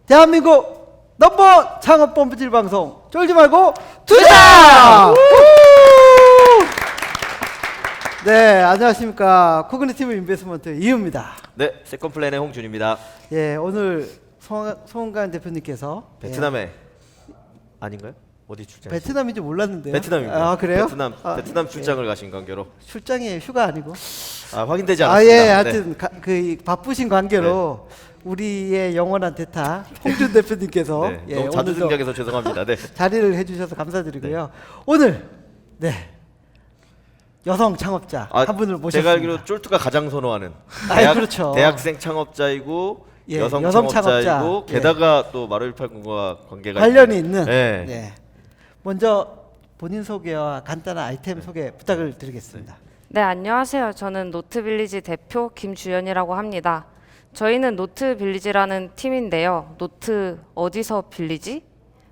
대한민국 넘버 창업 펌프질 방송 쫄지 말고 투자! 네, 안녕하십니까. 코그니티브 인베스트먼트 이유입니다. 네, 세컨플랜의 홍준입니다. 예, 오늘 송은관 대표님께서 베트남에 아닌가요? 어디 출장? 베트남인지 몰랐는데요. 베트남입니다. 아, 그래요? 베트남 출장을 가신 관계로. 출장이 휴가 아니고. 확인되지 않았습니다. 예, 하여튼 그 바쁘신 관계로 우리의 영원한 대타 홍준 대표님께서 너무 자주 오늘도 등장해서 죄송합니다. 네. 자리를 해주셔서 감사드리고요. 오늘 여성 창업자 한 분을 모셨습니다. 제가 알기로 쫄투가 가장 선호하는 그렇죠. 대학생 창업자이고 여성 창업자. 창업자이고 게다가 또 마루일팔군과 관계가 관련이 있는. 네. 먼저 본인 소개와 간단한 아이템 소개 부탁을 드리겠습니다. 네, 안녕하세요. 저는 노트빌리지 대표 김주연이라고 합니다. 저희는 노트빌리지라는 팀인데요. 노트 어디서 빌리지?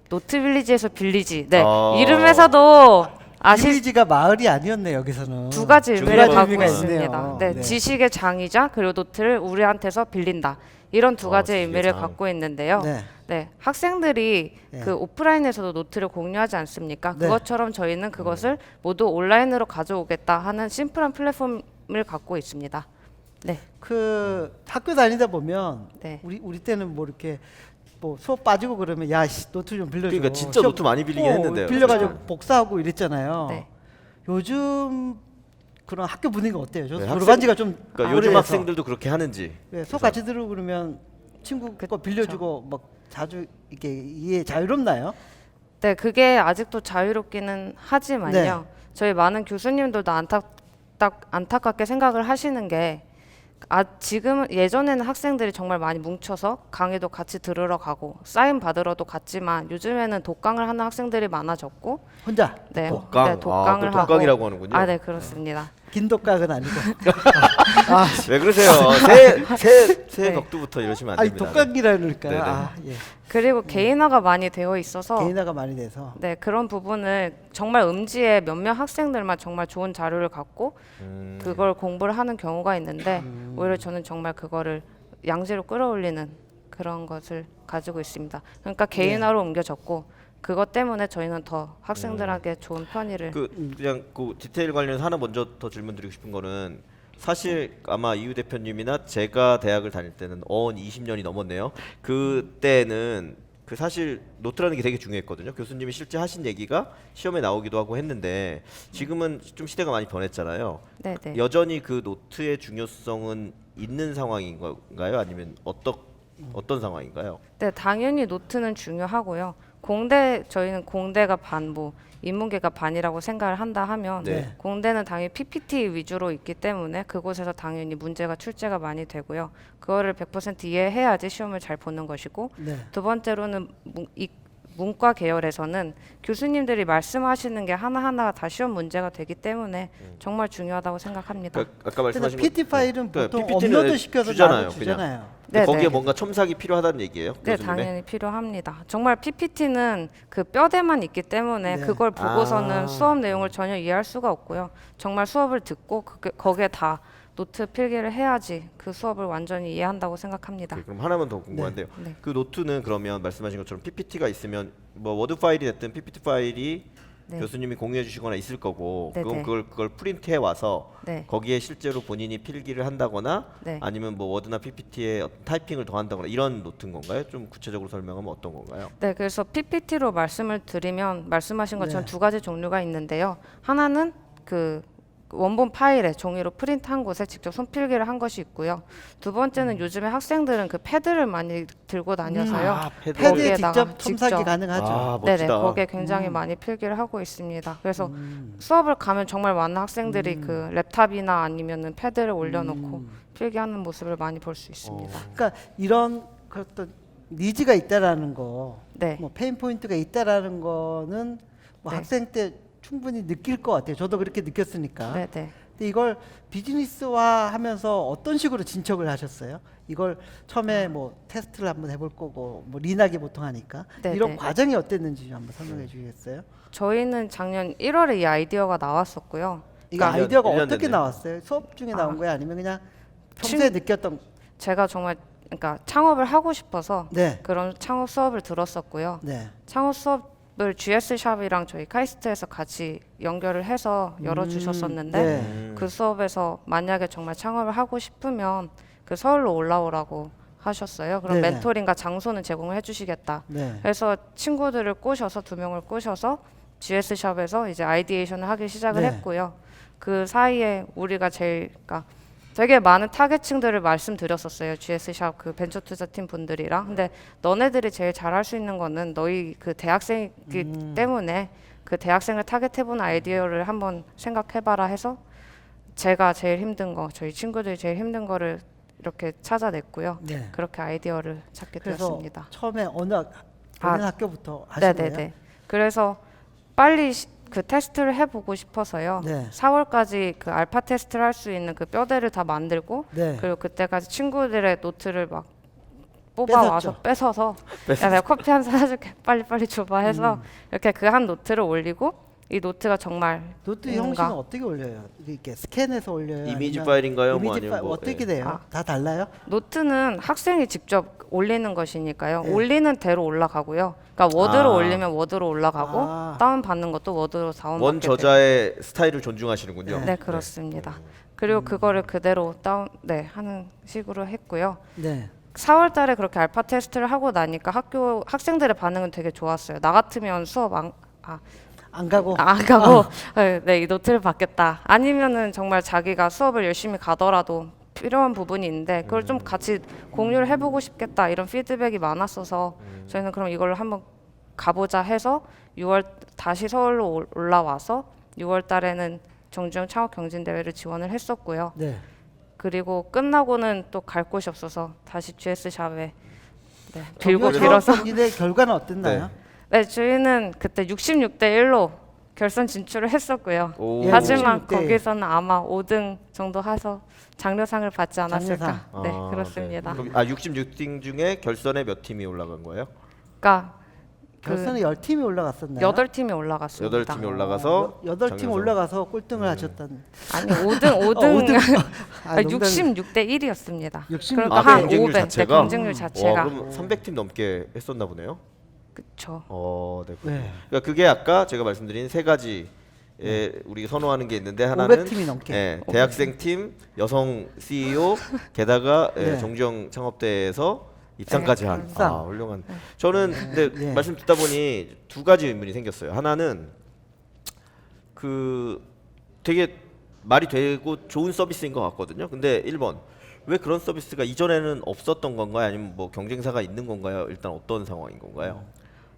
노트빌리지에서 빌리지. 네, 이름에서도 빌리지가 마을이 아니었네. 여기서는 두 가지 의미를 갖고 있습니다. 있네요. 네, 지식의 장이자 그리고 노트를 우리한테서 빌린다. 이런 두 가지 의미를 장. 갖고 있는데요. 네, 학생들이 그 오프라인에서도 노트를 공유하지 않습니까? 네. 그것처럼 저희는 그것을 모두 온라인으로 가져오겠다 하는 심플한 플랫폼을 갖고 있습니다. 네. 그 학교 다니다 보면 네. 우리 때는 뭐 이렇게 뭐 수업 빠지고 그러면 야 노트 좀 빌려줘. 그러니까 진짜 노트 많이 빌리긴 했는데요. 빌려가지고 그렇죠. 복사하고 이랬잖아요. 네. 요즘 그런 학교 분위기가 어때요? 저 네, 졸업한 지가 좀 그러니까 요즘 오래돼서. 학생들도 그렇게 하는지. 수업 같이 들으고 그러면 친구 거 빌려주고 막 자주 이게 이해 자유롭나요? 네, 그게 아직도 자유롭기는 하지만요. 네. 저희 많은 교수님들도 안타깝게 생각을 하시는 게 지금 예전에는 학생들이 정말 많이 뭉쳐서 강의도 같이 들으러 가고 사인 받으러도 갔지만 요즘에는 독강을 하는 학생들이 많아졌고 혼자 네, 독강. 네, 독강을 또 하고 독강이라고 하는군요. 네, 그렇습니다. 긴 독각은 아니고. 왜 그러세요? 새 네. 덕두부터 이러시면 안 아니 됩니다. 독각이라 그러니까. 네네. 그리고 개인화가 많이 되어 있어서 개인화가 많이 돼서. 네, 그런 부분을 정말 음지에 몇몇 학생들만 정말 좋은 자료를 갖고 그걸 공부를 하는 경우가 있는데 오히려 저는 정말 그거를 양지로 끌어올리는 그런 것을 가지고 있습니다. 그러니까 개인화로 옮겨졌고 그것 때문에 저희는 더 학생들에게 좋은 편의를 그냥 그 디테일 관련해서 하나 먼저 더 질문드리고 싶은 거는 사실 아마 이유 대표님이나 제가 대학을 다닐 때는 20년이 넘었네요. 그때는 그 사실 노트라는 게 되게 중요했거든요. 교수님이 실제 하신 얘기가 시험에 나오기도 하고 했는데 지금은 좀 시대가 많이 변했잖아요. 네. 여전히 그 노트의 중요성은 있는 상황인 건가요? 아니면 어떤 상황인가요? 네, 당연히 노트는 중요하고요. 저희는 공대가 반부, 인문계가 반이라고 생각을 한다 하면 네. 공대는 당연히 PPT 위주로 있기 때문에 그곳에서 당연히 문제가 출제가 많이 되고요. 그거를 100% 이해해야지 시험을 잘 보는 것이고 두 번째로는 문과 계열에서는 교수님들이 말씀하시는 게 하나하나가 다 시험 문제가 되기 때문에 정말 중요하다고 생각합니다. 아까 말씀하신 PT 파일은 보통 PPT는 업로드 시켜서 주잖아요. 주잖아요. 네, 거기에 네. 뭔가 첨삭이 필요하다는 얘기예요? 네, 교수님의? 당연히 필요합니다. 정말 PPT는 그 뼈대만 있기 때문에 그걸 보고서는 수업 내용을 전혀 이해할 수가 없고요. 정말 수업을 듣고 거기에 다 노트 필기를 해야지 그 수업을 완전히 이해한다고 생각합니다. 그럼 하나만 더 궁금한데요. 네. 그 노트는 그러면 말씀하신 것처럼 PPT가 있으면 뭐 워드 파일이 됐든 PPT 파일이 교수님이 공유해 주시거나 있을 거고 그럼 그걸 프린트해 와서 거기에 실제로 본인이 필기를 한다거나 아니면 뭐 워드나 PPT에 타이핑을 더 한다거나 이런 노트인 건가요? 좀 구체적으로 설명하면 어떤 건가요? 네, 그래서 PPT로 말씀을 드리면 말씀하신 것처럼 두 가지 종류가 있는데요. 하나는 그 원본 파일에 종이로 프린트한 곳에 직접 손필기를 한 것이 있고요. 두 번째는 요즘에 학생들은 그 패드를 많이 들고 다녀서요. 패드에 직접 거기에다가 첨삭이 가능하죠. 네네, 거기에 굉장히 많이 필기를 하고 있습니다. 그래서 수업을 가면 정말 많은 학생들이 그 랩탑이나 아니면은 패드를 올려놓고 필기하는 모습을 많이 볼 수 있습니다. 그러니까 이런 어떤 니즈가 있다라는 거, 네. 뭐 페인 포인트가 있다라는 거는 뭐 학생 때 충분히 느낄 것 같아요. 저도 그렇게 느꼈으니까. 네네. 근데 이걸 비즈니스화하면서 어떤 식으로 진척을 하셨어요? 이걸 처음에 뭐 테스트를 한번 해볼 거고 뭐 리나기 보통 하니까 네네. 이런 과정이 어땠는지 좀 한번 설명해 주시겠어요? 저희는 작년 1월에 이 아이디어가 나왔었고요. 이거 그러니까 아이디어가 1년 어떻게 됐네. 나왔어요? 수업 중에 나온 거예요? 아니면 그냥 평소에 느꼈던? 제가 정말 그러니까 창업을 하고 싶어서 네. 그런 창업 수업을 들었었고요. 네. 창업 수업을 GS 샵이랑 저희 카이스트에서 같이 연결을 해서 열어주셨었는데 네. 그 수업에서 만약에 정말 창업을 하고 싶으면 그 서울로 올라오라고 하셨어요. 그럼 네네. 멘토링과 장소는 제공을 해주시겠다. 네. 그래서 친구들을 꼬셔서 2명을 꼬셔서 GS 샵에서 이제 아이디에이션을 하기 시작을 네. 했고요. 그 사이에 우리가 제일 그러니까 되게 많은 타겟층들을 말씀드렸었어요. GS 샵 그 벤처 투자팀 분들이랑. 근데 너네들이 제일 잘할 수 있는 거는 너희 그 대학생이기 때문에 그 대학생을 타겟해보는 아이디어를 한번 생각해봐라 해서 제가 제일 힘든 거, 저희 친구들이 제일 힘든 거를 이렇게 찾아냈고요. 네. 그렇게 아이디어를 찾게 그래서 되었습니다. 처음에 어느 본인 학교부터 하신 네네네. 거예요? 그래서 빨리 그 테스트를 해보고 싶어서요. 네. 4월까지 그 알파 테스트를 할 수 있는 그 뼈대를 다 만들고 네. 그리고 그때까지 친구들의 노트를 막 뽑아와서 뺏어서 야 내가 커피 한 잔 사줄게 빨리빨리 줘봐 해서 이렇게 그 한 노트를 올리고 이 노트가 정말 노트 뭔가 형식은 어떻게 올려요? 이렇게 스캔해서 올려요? 이미지 아니면 파일인가요? 뭐 이미지 아니면 파일 뭐, 어떻게 예. 돼요? 다 달라요? 노트는 학생이 직접 올리는 것이니까요. 네. 올리는 대로 올라가고요. 그러니까 워드로 아. 올리면 워드로 올라가고 아. 다운 받는 것도 워드로 다운 원 받게 되고. 저자의 스타일을 존중하시는군요. 네, 그렇습니다. 그리고 그거를 그대로 하는 식으로 했고요. 네. 4월 달에 그렇게 알파 테스트를 하고 나니까 학생들의 반응은 되게 좋았어요. 나 같으면 수업 안 가고 안 가고 네, 이 노트를 받겠다. 아니면은 정말 자기가 수업을 열심히 가더라도 필요한 부분이 있는데 그걸 좀 같이 공유를 해보고 싶겠다 이런 피드백이 많았어서 저희는 그럼 이걸 한번 가보자 해서 6월 다시 서울로 올라와서 6월 달에는 정주영 창업 경진 대회를 지원을 했었고요. 네. 그리고 끝나고는 또 갈 곳이 없어서 다시 GS 샵에 빌고 정규 빌어서 경기대 결과는 어땠나요? 네, 저희는 그때 66대 1로 결선 진출을 했었고요. 오. 예, 하지만 66대. 거기서는 아마 5등 정도 해서 장려상을 받지 않았을까. 장려상. 네, 아, 그렇습니다. 네. 66팀 중에 결선에 몇 팀이 올라간 거예요? 그러니까 결선에 10팀이 올라갔었나요? 8팀이 올라갔습니다. 8팀이 올라가서 8팀 장려상. 올라가서 꼴등을 하셨던 아니 5등 아, 농담이- 66대 1이었습니다. 66. 그러니까 아, 한 경쟁률 5배, 자체가? 경쟁률 자체가 와, 그럼 300팀 넘게 했었나 보네요. 그렇죠. 네. 네. 그러니까 그게 아까 제가 말씀드린 세 가지 우리 선호하는 게 있는데 하나는 500팀이 넘게. 예, 대학생 팀, 여성 CEO, 게다가 네. 정주영 창업대에서 입상까지 한 입상. 훌륭한. 저는 근데 네. 말씀 듣다 보니 두 가지 의문이 생겼어요. 하나는 그 되게 말이 되고 좋은 서비스인 것 같거든요. 근데 1번 왜 그런 서비스가 이전에는 없었던 건가요? 아니면 뭐 경쟁사가 있는 건가요? 일단 어떤 상황인 건가요?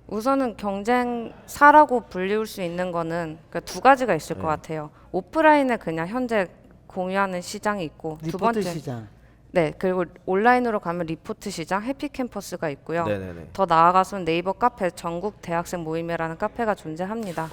우선은 경쟁사라고 불리울 수 있는 거는 그러니까 두 가지가 있을 것 같아요. 오프라인에 그냥 현재 공유하는 시장이 있고 두 리포트 번째 시장. 네 그리고 온라인으로 가면 리포트 시장 해피캠퍼스가 있고요. 네네네. 더 나아가서는 네이버 카페 전국 대학생 모임회라는 카페가 존재합니다.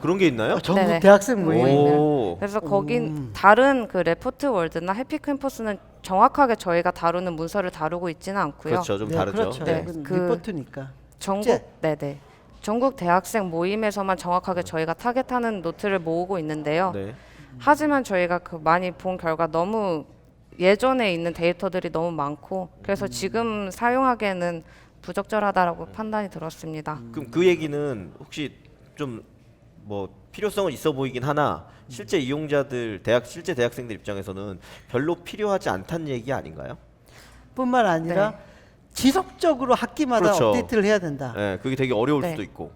그런 게 있나요? 전국 네네. 대학생 모임. 오. 그래서 거긴 다른 그 레포트 월드나 해피캠퍼스는 정확하게 저희가 다루는 문서를 다루고 있지는 않고요. 그렇죠. 좀 네, 다르죠. 그렇죠. 네, 이건 그- 리포트니까. 전국 축제. 네네 전국 대학생 모임에서만 정확하게 저희가 타겟하는 노트를 모으고 있는데요. 네. 하지만 저희가 그 많이 본 결과 너무 예전에 있는 데이터들이 너무 많고 그래서 지금 사용하기에는 부적절하다라고 판단이 들었습니다. 그럼 그 얘기는 혹시 좀 뭐 필요성은 있어 보이긴 하나 실제 이용자들 실제 대학생들 입장에서는 별로 필요하지 않다는 얘기 아닌가요? 뿐만 아니라 네. 지속적으로 학기마다 그렇죠. 업데이트를 해야 된다. 네, 그게 되게 어려울 네. 수도 있고.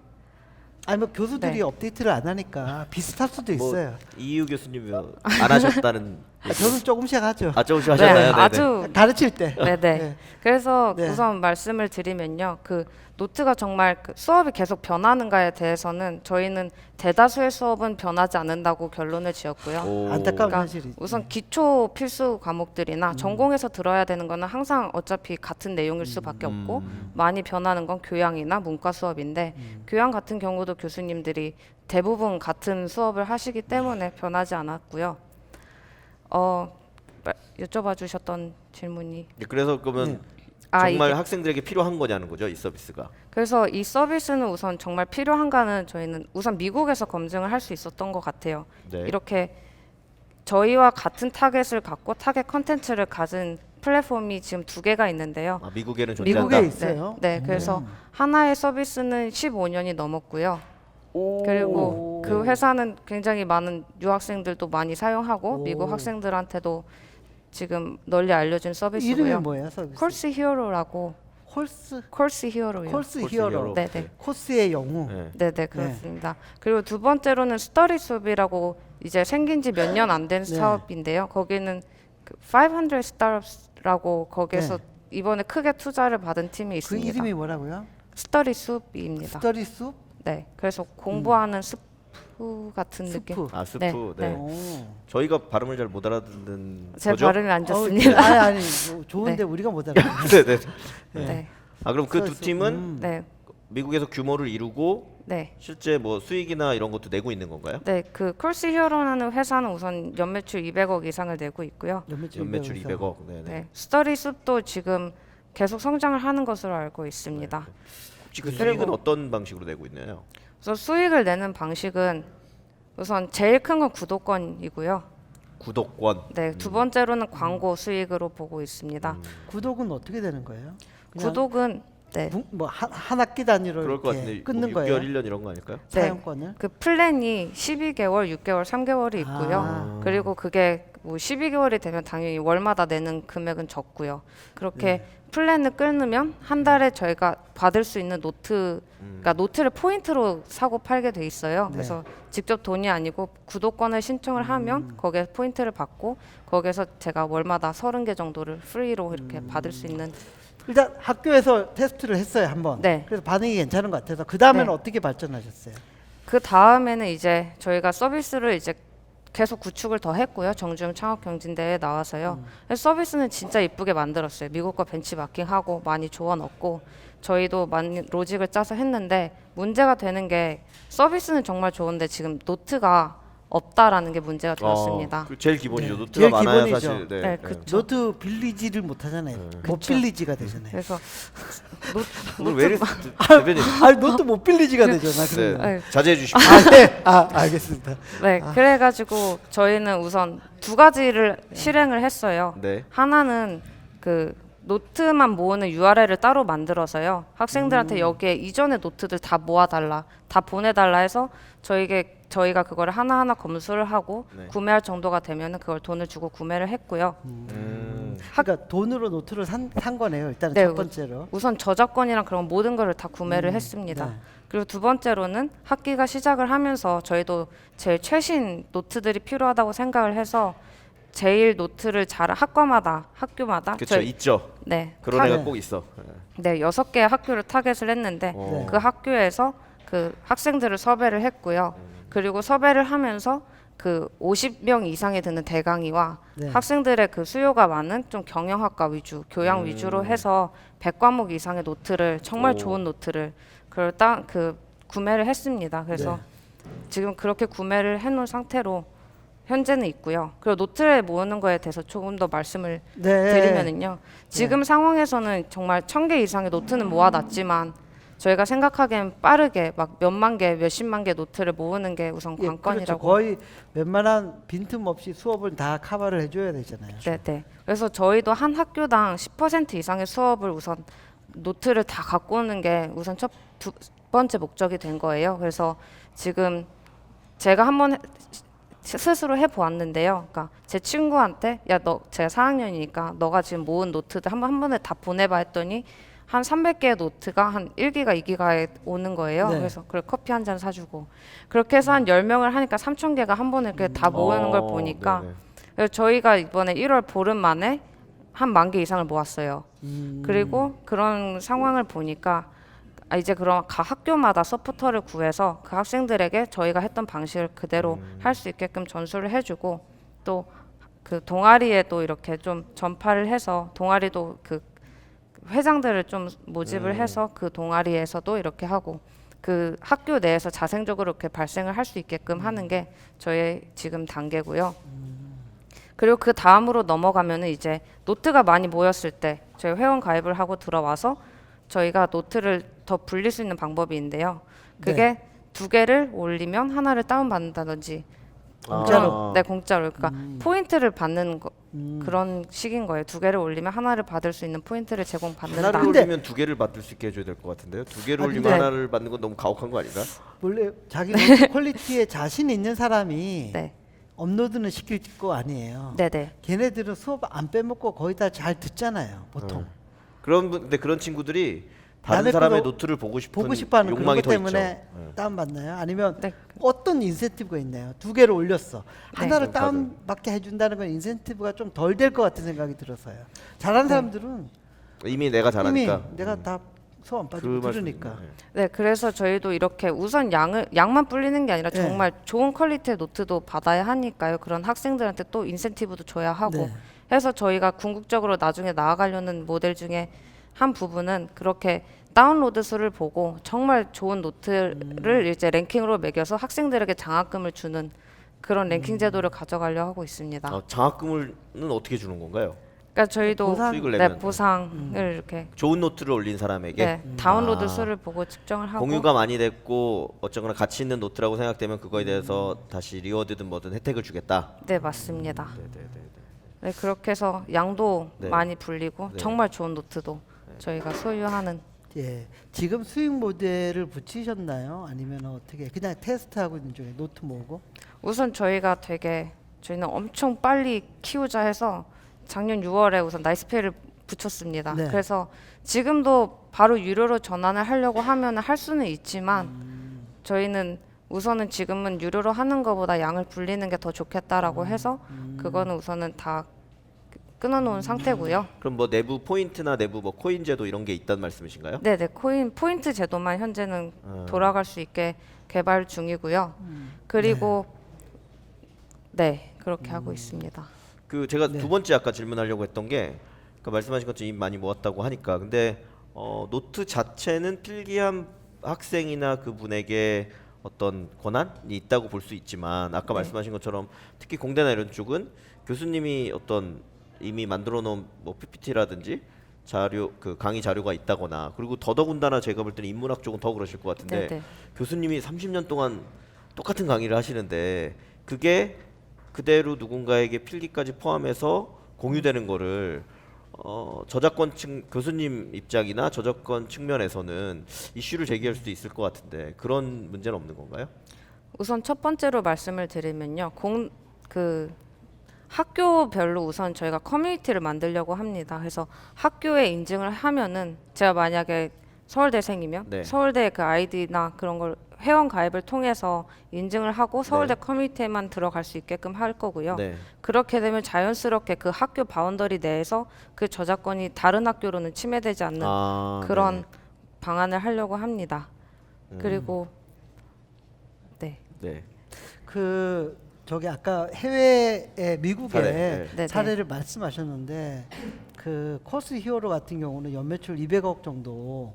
아니 뭐 교수들이 네. 업데이트를 안 하니까 비슷할 수도 뭐 있어요. 이유 교수님이 안 하셨다는. 저는 조금씩 하죠. 조금씩 하셨나요? 네네. 아주 가르칠 때. 네네. 네. 그래서 네. 우선 말씀을 드리면요, 그 노트가 정말 그 수업이 계속 변하는가에 대해서는 저희는 대다수의 수업은 변하지 않는다고 결론을 지었고요. 오. 안타까운 그러니까 현실이. 우선 기초 필수 과목들이나 전공에서 들어야 되는 거는 항상 어차피 같은 내용일 수밖에 없고 많이 변하는 건 교양이나 문과 수업인데 교양 같은 경우도 교수님들이 대부분 같은 수업을 하시기 때문에 변하지 않았고요. 여쭤봐 주셨던 질문이 그래서 그러면 아, 정말 이게- 학생들에게 필요한 거냐는 거죠, 이 서비스가. 그래서 이 서비스는 우선 정말 필요한가는 저희는 우선 미국에서 검증을 할 수 있었던 것 같아요. 네. 이렇게 저희와 같은 타겟을 갖고 타겟 컨텐츠를 가진 플랫폼이 지금 2개가 있는데요. 아, 미국에는 존재한다. 미국에 있어요? 네, 그래서 하나의 서비스는 15년이 넘었고요. 그리고 그 회사는 굉장히 많은 유학생들도 많이 사용하고 오. 미국 학생들한테도 지금 널리 알려진 이름이 서비스고요. 뭐예요, 서비스? 콜스 히어로라고. 콜스 콜스 히어로요. 콜스 콜스 히어로. 히어로. 네, 네. 코스의 영웅. 네. 네네 그렇습니다. 그리고 두 번째로는 스터디 수업이라고 이제 생긴 지 몇 년 안 된 네. 사업인데요. 거기는 그 500 스타트업스라고 거기서 네. 이번에 크게 투자를 받은 팀이 그 있습니다. 이름이 뭐라고요? 스터디 수업입니다. 스터디 숲? 네, 그래서 공부하는 스프 같은 느낌. 스프. 아, 스프. 네, 네. 네. 오. 저희가 발음을 잘 못 알아듣는 제 거죠? 발음이 안 좋습니다. 아니 뭐 좋은데 네. 우리가 못 알아. 네, 네. 네, 아, 그럼 그 두 스터디 숲. 팀은 네, 미국에서 규모를 이루고 네. 실제 뭐 수익이나 이런 것도 내고 있는 건가요? 네, 그 콜스 히어로라는 회사는 우선 연매출 200억 이상을 내고 있고요. 연매출 200억. 네, 네. 네, 스터디 숲도 지금 계속 성장을 하는 것으로 알고 있습니다. 혹시 그 그리고- 수익은 어떤 방식으로 내고 있나요? 그래서 수익을 내는 방식은 우선 제일 큰 건 구독권이고요. 구독권. 네, 두 번째로는 광고 수익으로 보고 있습니다. 구독은 어떻게 되는 거예요? 그냥 구독은 네, 뭐한 학기 단위로 그럴 것 이렇게 같은데 끊는 뭐 6개월, 거예요. 1년 이런 거 아닐까요? 네. 사용권을. 그 플랜이 12개월, 6개월, 3개월이 있고요. 아. 그리고 그게 뭐 12개월이 되면 당연히 월마다 내는 금액은 적고요. 그렇게 플랜을 끊으면 한 달에 저희가 받을 수 있는 노트, 그러니까 노트를 포인트로 사고 팔게 돼 있어요. 네. 그래서 직접 돈이 아니고 구독권을 신청을 하면 거기에 포인트를 받고 거기에서 제가 월마다 30개 정도를 프리로 이렇게 받을 수 있는. 일단 학교에서 테스트를 했어요 한번. 네. 그래서 반응이 괜찮은 것 같아서 그 다음에는 네. 어떻게 발전하셨어요? 그 다음에는 이제 저희가 서비스를 이제 계속 구축을 더 했고요. 정주영 창업경진대회에 나와서요. 그래서 서비스는 진짜 이쁘게 만들었어요. 미국과 벤치마킹하고 많이 조언 얻고 저희도 많이 로직을 짜서 했는데 문제가 되는 게 서비스는 정말 좋은데 지금 노트가 없다라는 게 문제가 되었습니다. 그 제일 기본이죠. 네. 노트가 제일 많아야 기본이죠. 사실. 네. 네, 네. 그쵸. 노트 빌리지를 못 하잖아요. 못 그쵸. 빌리지가 되잖아요. 그래서 오늘 왜 이래 대표님. 아, 노트 못 빌리지가 되잖아. 네. 그러면. 네. 자제해 주십시오. 아, 네. 아, 알겠습니다. 네, 그래가지고 저희는 우선 두 가지를 실행을 했어요. 네. 하나는 그 노트만 모으는 URL을 따로 만들어서요. 학생들한테 여기에 이전의 노트들 다 모아달라, 다 보내달라 해서 저희가 그거를 하나하나 검수를 하고 네. 구매할 정도가 되면은 그걸 돈을 주고 구매를 했고요. 그러니까 돈으로 노트를 산 거네요. 일단 네, 첫 번째로. 우선 저작권이랑 그런 모든 거를 다 구매를 했습니다. 그리고 두 번째로는 학기가 시작을 하면서 저희도 제일 최신 노트들이 필요하다고 생각을 해서 제일 노트를 잘 학과마다 학교마다 그렇죠. 있죠. 네, 그런 타- 애가 네. 꼭 있어. 네, 6개의 학교를 타겟을 했는데 어. 그 학교에서 그 학생들을 섭외를 했고요. 그리고 섭외를 하면서 그 50명 이상이 드는 대강의와 네. 학생들의 그 수요가 많은 좀 경영학과 위주, 교양 위주로 해서 100과목 이상의 노트를 정말 오. 좋은 노트를 그 구매를 했습니다. 그래서 지금 그렇게 구매를 해놓은 상태로 현재는 있고요. 그리고 노트를 모으는 거에 대해서 조금 더 말씀을 네. 드리면은요. 지금 상황에서는 정말 1000개 이상의 노트는 모아놨지만 저희가 생각하기엔 빠르게 막 몇만 개, 몇십만 개 노트를 모으는 게 우선 예, 그렇죠. 관건이라고. 거의 웬만한 빈틈없이 수업을 다 커버를 해줘야 되잖아요. 네. 그래서 저희도 한 학교당 10% 이상의 수업을 우선 노트를 다 갖고 오는 게 우선 두 번째 목적이 된 거예요. 그래서 지금 제가 한번 스스로 해보았는데요. 그러니까 제 친구한테 제가 4학년이니까 너가 지금 모은 노트들 한 번에 다 보내봐 했더니 한 300개의 노트가 한 1기가, 2기가에 오는 거예요. 네. 그래서 그걸 커피 한 잔 사주고 그렇게 해서 한 10명을 하니까 3,000개가 한 번에 이렇게 다 모으는 걸 보니까 네네. 그래서 저희가 이번에 1월 보름 만에 한 10,000개 이상을 모았어요. 그리고 그런 상황을 보니까 이제 그럼 각 학교마다 서포터를 구해서 그 학생들에게 저희가 했던 방식을 그대로 할 수 있게끔 전수를 해주고 또 그 동아리에도 이렇게 좀 전파를 해서 동아리도 그 회장들을 좀 모집을 해서 그 동아리에서도 이렇게 하고 그 학교 내에서 자생적으로 이렇게 발생을 할 수 있게끔 하는 게 저의 지금 단계고요. 그리고 그 다음으로 넘어가면은 이제 노트가 많이 모였을 때 저희 회원 가입을 하고 들어와서 저희가 노트를 더 불릴 수 있는 방법이 있는데요. 그게 2개를 올리면 하나를 다운받는다든지 공짜로. 네, 공짜로. 그러니까 포인트를 받는 음. 그런 식인 거예요. 두 개를 올리면 하나를 받을 수 있는 포인트를 제공받는다. 하나를 근데- 올리면 두 개를 받을 수 있게 해줘야 될 것 같은데요. 두 개를 아, 올리면 근데- 하나를 받는 건 너무 가혹한 거 아닌가? 원래 자기 노트 퀄리티에 자신 있는 사람이 네, 업로드는 시킬 거 아니에요. 네, 네. 걔네들은 수업 안 빼먹고 거의 다 잘 듣잖아요. 보통 근데 그런 친구들이 다른 남의 사람의 거도 노트를 보고 보고 싶어하는 그런 욕망이 것 더 있죠. 때문에 네. 다운 받나요? 아니면 네. 어떤 인센티브가 있나요? 두 개를 올렸어. 하나를 네. 다운 받게 해준다는 건 인센티브가 좀 덜 될 것 같은 생각이 들어서요. 잘하는 네. 사람들은 이미 내가 잘하니까. 이미 내가 다 수업 안 그 빠지고 말씀이네요. 들으니까. 네, 그래서 저희도 이렇게 우선 양만 불리는 게 아니라 네. 정말 좋은 퀄리티의 노트도 받아야 하니까요. 그런 학생들한테 또 인센티브도 줘야 하고 네. 해서 저희가 궁극적으로 나중에 나아가려는 모델 중에 한 부분은 그렇게 다운로드 수를 보고 정말 좋은 노트를 이제 랭킹으로 매겨서 학생들에게 장학금을 주는 그런 랭킹 제도를 가져가려 하고 있습니다. 장학금은 어떻게 주는 건가요? 그러니까 저희도 보상? 수익을 네, 내면 보상을 이렇게 좋은 노트를 올린 사람에게 네, 다운로드 아. 수를 보고 측정을 하고 공유가 많이 됐고 어쩌거나 가치 있는 노트라고 생각되면 그거에 대해서 다시 리워드든 뭐든 혜택을 주겠다. 네, 맞습니다. 네네네. 네, 그렇게 해서 양도 네. 많이 불리고 네. 정말 좋은 노트도 저희가 소유하는. 예. 지금 수익 모델을 붙이셨나요? 아니면 어떻게 그냥 테스트하고 있는 중에 노트 모으고? 우선 저희는 엄청 빨리 키우자 해서 작년 6월에 우선 나이스페이를 붙였습니다. 네. 그래서 지금도 바로 유료로 전환을 하려고 하면 할 수는 있지만 저희는 우선은 지금은 유료로 하는 것보다 양을 불리는 게 더 좋겠다라고 해서 그거는 우선은 다 끊어놓은 상태고요. 그럼 뭐 내부 포인트나 내부 뭐 코인 제도 이런 게 있단 말씀이신가요? 네네, 포인트 제도만 현재는 돌아갈 수 있게 개발 중이고요. 그리고 네, 그렇게 하고 있습니다. 그 제가 네. 두 번째 아까 질문하려고 했던 게 그 말씀하신 것처럼 이미 많이 모았다고 하니까 근데 노트 자체는 필기한 학생이나 그분에게 어떤 권한이 있다고 볼 수 있지만 아까 말씀하신 것처럼 특히 공대나 이런 쪽은 교수님이 어떤 이미 만들어 놓은 뭐 PPT라든지 자료 그 강의 자료가 있다거나 그리고 더더군다나 제가 볼 때는 인문학 쪽은 더 그러실 것 같은데 네네. 교수님이 30년 동안 똑같은 강의를 하시는데 그게 그대로 누군가에게 필기까지 포함해서 공유되는 거를 저작권 교수님 입장이나 저작권 측면에서는 이슈를 제기할 수도 있을 것 같은데 그런 문제는 없는 건가요? 우선 첫 번째로 말씀을 드리면요. 학교별로 우선 저희가 커뮤니티를 만들려고 합니다. 그래서 학교에 인증을 하면은 제가 만약에 서울대생이면 네. 서울대 그 아이디나 그런 걸 회원 가입을 통해서 인증을 하고 서울대 네. 커뮤니티에만 들어갈 수 있게끔 할 거고요. 네. 그렇게 되면 자연스럽게 그 학교 바운더리 내에서 그 저작권이 다른 학교로는 침해되지 않는 그런 네네. 방안을 하려고 합니다. 그리고 네. 네. 그 저기 아까 해외에 미국의 사례, 네. 네네. 사례를 말씀하셨는데 그 코스 히어로 같은 경우는 연매출 200억 정도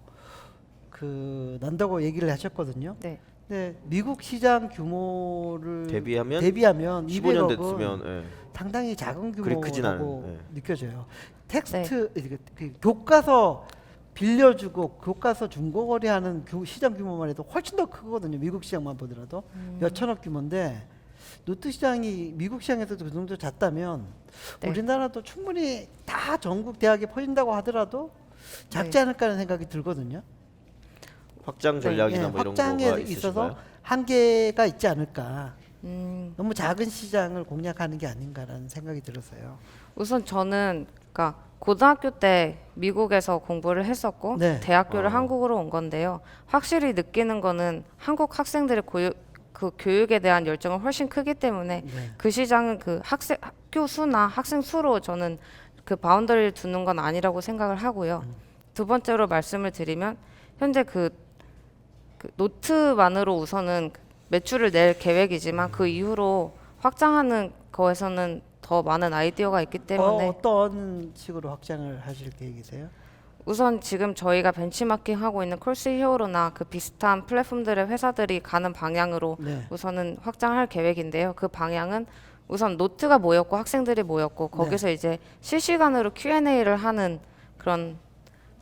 그 난다고 얘기를 하셨거든요. 네. 근데 미국 시장 규모를 대비하면 200억은 15년 됐으면 예. 상당히 작은 그리 크진 않은, 규모라고 예. 느껴져요. 텍스트 그 교과서 빌려주고 교과서 중고거래하는 시장 규모만 해도 훨씬 더 크거든요. 미국 시장만 보더라도 몇천억 규모인데 노트 시장이 미국 시장에서도 그 정도 잤다면 네. 우리나라도 충분히 다 전국 대학에 퍼진다고 하더라도 작지 네. 않을까 하는 생각이 들거든요. 확장 전략이나 예, 뭐 이런 확장에 거가 있어서 있으신가요? 한계가 있지 않을까. 음, 너무 작은 시장을 공략하는 게 아닌가라는 생각이 들었어요. 우선 저는 그러니까 고등학교 때 미국에서 공부를 했었고 네. 대학교를 한국으로 온 건데요. 확실히 느끼는 거는 한국 학생들의 그 교육에 대한 열정은 훨씬 크기 때문에 네. 그 시장은 그 학교 수나 학생 수로 저는 그 바운더리를 두는 건 아니라고 생각을 하고요. 두 번째로 말씀을 드리면 현재 그 노트만으로 우선은 매출을 낼 계획이지만 그 이후로 확장하는 거에서는 더 많은 아이디어가 있기 때문에 어떤 식으로 확장을 하실 계획이세요? 우선 지금 저희가 벤치마킹 하고 있는 콜스 히어로나 그 비슷한 플랫폼들의 회사들이 가는 방향으로 네. 우선은 확장할 계획인데요. 그 방향은 우선 노트가 모였고 학생들이 모였고 거기서 이제 실시간으로 Q&A를 하는 그런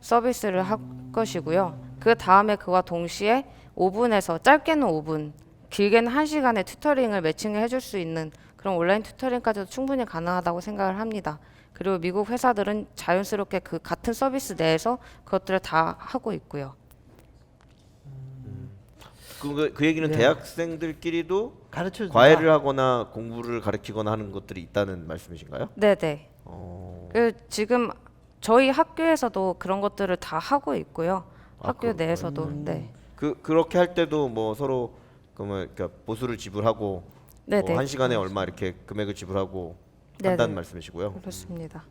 서비스를 할 것이고요. 그 다음에 그와 동시에 5분에서 짧게는 5분, 길게는 1시간에 튜터링을 매칭을 해줄 수 있는 그런 온라인 튜터링까지도 충분히 가능하다고 생각을 합니다. 그리고 미국 회사들은 자연스럽게 그 같은 서비스 내에서 그것들을 다 하고 있고요. 그 얘기는 네. 대학생들끼리도 가르쳐 과외를 하거나 공부를 가르치거나 하는 것들이 있다는 말씀이신가요? 네네. 지금 저희 학교에서도 그런 것들을 다 하고 있고요. 학교 내에서도. 네. 그렇게 할 때도 뭐 서로 그러니까 보수를 지불하고 네네. 뭐 한 시간에 얼마 이렇게 금액을 지불하고 네네. 한다는 말씀이시고요. 그렇습니다.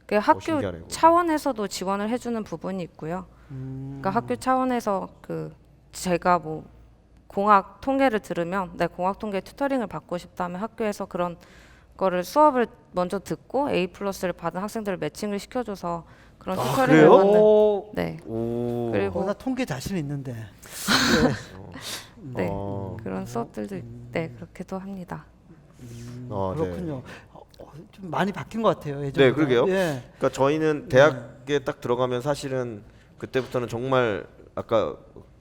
그 학교 신기하네요, 그거. 차원에서도 지원을 해주는 부분이 있고요. 그러니까 학교 차원에서 그 제가 뭐 공학 통계를 들으면 내 공학 통계 튜터링을 받고 싶다면 학교에서 그런 거를 수업을 먼저 듣고 A 플러스를 받은 학생들을 매칭을 시켜줘서 그런 튜터링을 그래요? 받는. 오, 네. 오. 그리고 나 통계 자신 있는데. 네 어. 그런 수업들도 네 그렇게도 합니다. 네. 그렇군요. 좀 많이 바뀐 것 같아요. 예전보다. 네, 그러게요. 예. 그러니까 저희는 대학에 딱 들어가면 사실은 그때부터는 정말 아까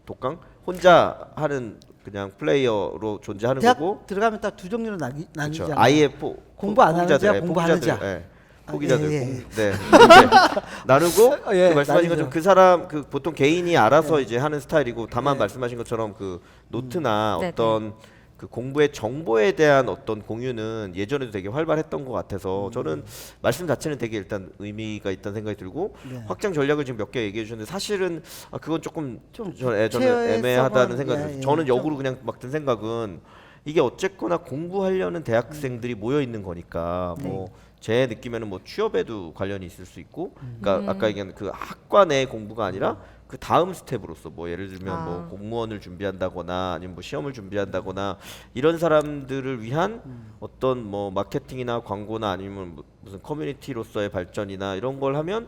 독강 혼자 하는 그냥 플레이어로 존재하는 대학 거고, 들어가면 딱 두 종류로 그렇죠. 나뉘잖아요. 아예 공부 안 하는 포기자들, 자, 예, 공부하는 포기자들, 자. 예, 포기자들, 예, 예. 네, 이렇게 나누고 예, 그 말씀하신 나뉘죠. 것처럼 그 사람 그 보통 개인이 알아서 네. 이제 하는 스타일이고, 다만 네. 말씀하신 것처럼 그 노트나 네, 어떤 그 공부의 정보에 대한 어떤 공유는 예전에도 되게 활발했던 것 같아서 저는 말씀 자체는 되게 일단 의미가 있다는 생각이 들고, 네. 확장 전략을 지금 몇 개 얘기해 주셨는데 사실은 그건 조금 좀 저는 체어에 애매하다는 써본- 생각이 예, 들어요. 예, 저는 좀- 역으로 그냥 막 든 생각은 이게 어쨌거나 공부하려는 대학생들이 모여 있는 거니까 뭐 제 느낌에는 뭐 취업에도 관련이 있을 수 있고, 그러니까 아까 얘기한 그 학과 내 공부가 아니라 그 다음 스텝으로서 뭐 예를 들면 뭐 공무원을 준비한다거나 아니면 뭐 시험을 준비한다거나 이런 사람들을 위한 어떤 뭐 마케팅이나 광고나 아니면 무슨 커뮤니티로서의 발전이나 이런 걸 하면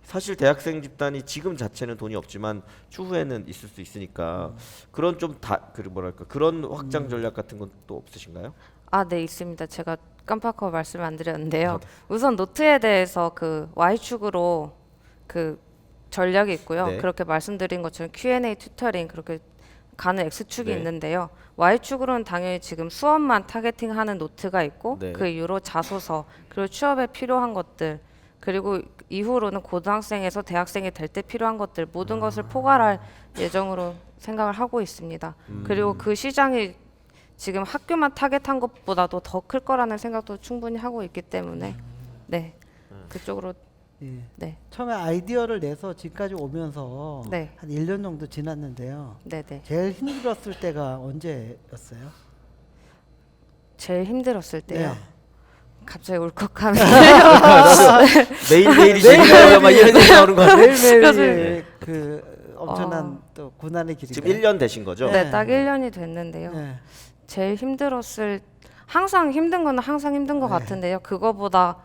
사실 대학생 집단이 지금 자체는 돈이 없지만 추후에는 있을 수 있으니까 그런 좀 그 뭐랄까 그런 확장 전략 같은 건 또 없으신가요? 아, 네, 있습니다. 제가 깜빡하고 말씀 안 드렸는데요. 우선 노트에 대해서 그 Y축으로 그 전략이 있고요. 네. 그렇게 말씀드린 것처럼 Q&A 튜터링 그렇게 가는 X축이 네. 있는데요. Y축으로는 당연히 지금 수업만 타겟팅하는 노트가 있고 네. 그 이후로 자소서 그리고 취업에 필요한 것들 그리고 이후로는 고등학생에서 대학생이 될 때 필요한 것들 모든 것을 포괄할 예정으로 생각을 하고 있습니다. 그리고 그 시장이 지금 학교만 타겟한 것보다도 더 클 거라는 생각도 충분히 하고 있기 때문에 네 그쪽으로 예. 네 처음에 아이디어를 내서 지금까지 오면서 네. 한 1년 정도 지났는데요. 네네 제일 힘들었을 때가 언제였어요? 제일 힘들었을 때요. 네. 갑자기 울컥하네요. 매일매일이 재밌어요 막 이런 얘기 나오는 거 같아요. 매일매일 그 엄청난 또 고난의 길이. 지금 1년 되신 거죠? 네, 딱 1년이 됐는데요. 네. 제일 힘들었을 항상 힘든 건 항상 힘든 것 같은데요. 그거보다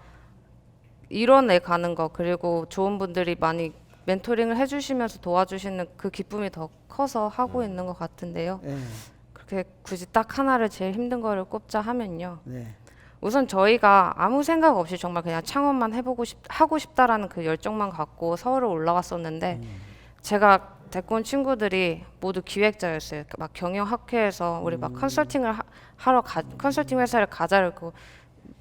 이뤄내 가는 거 그리고 좋은 분들이 많이 멘토링을 해주시면서 도와주시는 그 기쁨이 더 커서 하고 있는 것 같은데요. 네. 그렇게 굳이 딱 하나를 제일 힘든 거를 꼽자 하면요. 네. 우선 저희가 아무 생각 없이 정말 그냥 창업만 하고 싶다라는 그 열정만 갖고 서울에 올라왔었는데 제가 데리고 온 친구들이 모두 기획자였어요. 막 경영학회에서 우리 막 컨설팅을 컨설팅 회사를 가자고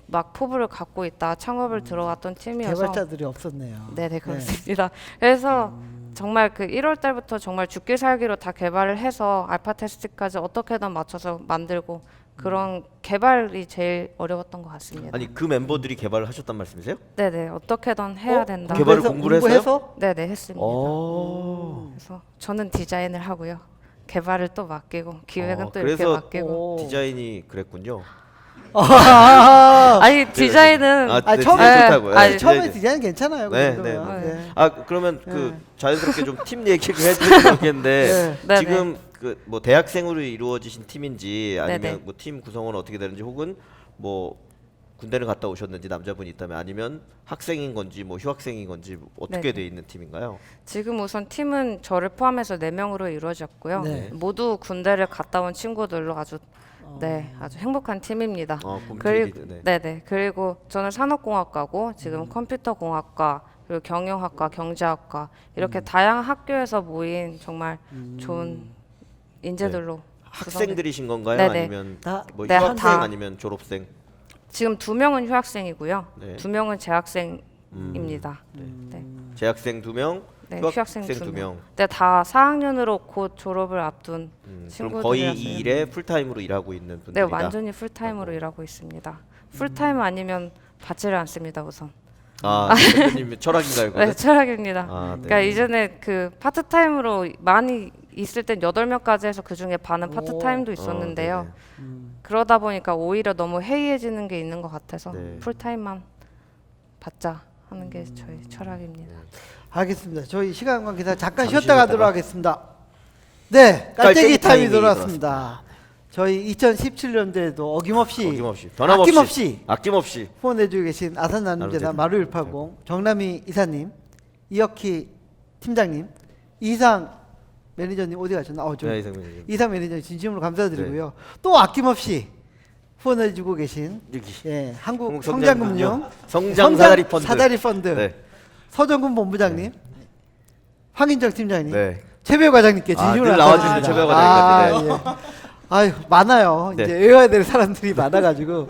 막 포부를 갖고 있다 창업을 들어왔던 팀이어서 개발자들이 없었네요. 네네 그렇습니다. 그래서 정말 그 1월 달부터 정말 죽기 살기로 다 개발을 해서 알파 테스트까지 어떻게든 맞춰서 만들고 그런 개발이 제일 어려웠던 것 같습니다. 아니 그 멤버들이 개발을 하셨단 말씀이세요? 네네 어떻게든 해야 된다. 개발을 공부를 했어요? 공부해서? 네네 했습니다. 오. 그래서 저는 디자인을 하고요. 개발을 또 맡기고 기획은 또 이렇게 그래서 맡기고. 디자인이 그랬군요. 아니 디자인은 아, 네, 처음에- 디자인 좋다고요. 아니, 네, 처음에 디자인. 디자인 괜찮아요. 네, 그 네, 정도면. 네. 네. 그러면 그 자연스럽게 좀 팀 얘기를 해주면 좋겠는데 네. 지금 그 뭐 대학생으로 이루어지신 팀인지 아니면 네네. 뭐 팀 구성은 어떻게 되는지 혹은 뭐 군대를 갔다 오셨는지 남자분이 있다면 아니면 학생인 건지 뭐 휴학생인 건지 어떻게 네. 돼 있는 팀인가요? 지금 우선 팀은 저를 포함해서 4명으로 이루어졌고요. 네. 모두 군대를 갔다 온 친구들로 아주 아주 행복한 팀입니다. 그리고 네네. 그리고 저는 산업공학과고 지금 컴퓨터공학과 그리고 경영학과, 경제학과 이렇게 다양한 학교에서 모인 정말 좋은 인재들로 학생들이신 건가요? 네네. 아니면 다- 뭐 네, 휴학생 다. 아니면 졸업생? 지금 2명은 휴학생이고요. 네. 2명은 재학생입니다. 네. 재학생 2명, 네, 휴학생 휴학생 2명. 네, 다 4학년으로 곧 졸업을 앞둔 그럼 친구들이라서요. 거의 이 일에 풀타임으로 일하고 있는 네, 분들이다. 완전히 풀타임으로 일하고 있습니다. 풀타임 아니면 받지를 않습니다, 우선. 아, 대표님 철학인가요, 네, 그거는? 철학입니다. 아, 네. 그러니까 이전에 그 파트타임으로 많이 있을 땐 8명까지 해서 그중에 반은 파트타임도 있었는데요. 네네. 그러다 보니까 오히려 너무 해이해지는 게 있는 것 같아서 네. 풀타임만 받자 하는 게 저희 철학입니다. 알겠습니다. 저희 시간 관계상 잠깐 잠시 쉬었다 가도록 쉬었다가. 하겠습니다. 네, 깔때기 깔때기 타임이 타임이 돌아왔습니다. 저희 2017년도에도 어김없이 변함없이 아낌없이 후원해주고 계신 아산나눔재단 나눔재단. 마루180 정남희 이사님, 이혁희 팀장님, 이상 매니저님 어디 가셨나? 네, 이상 매니저님. 이상 매니저님 진심으로 감사드리고요. 또 아낌없이 후원해주고 계신 여기 한국 성장금융 성장 사다리 펀드. 사다리 펀드 네. 서정근 본부장님, 황인정 팀장님, 네. 최배 과장님께 진심으로 늘 나와주시는 감사드립니다. 최배 과장님까지, 아, 예. 아유 많아요. 네. 이제 외워야 될 사람들이 많아가지고.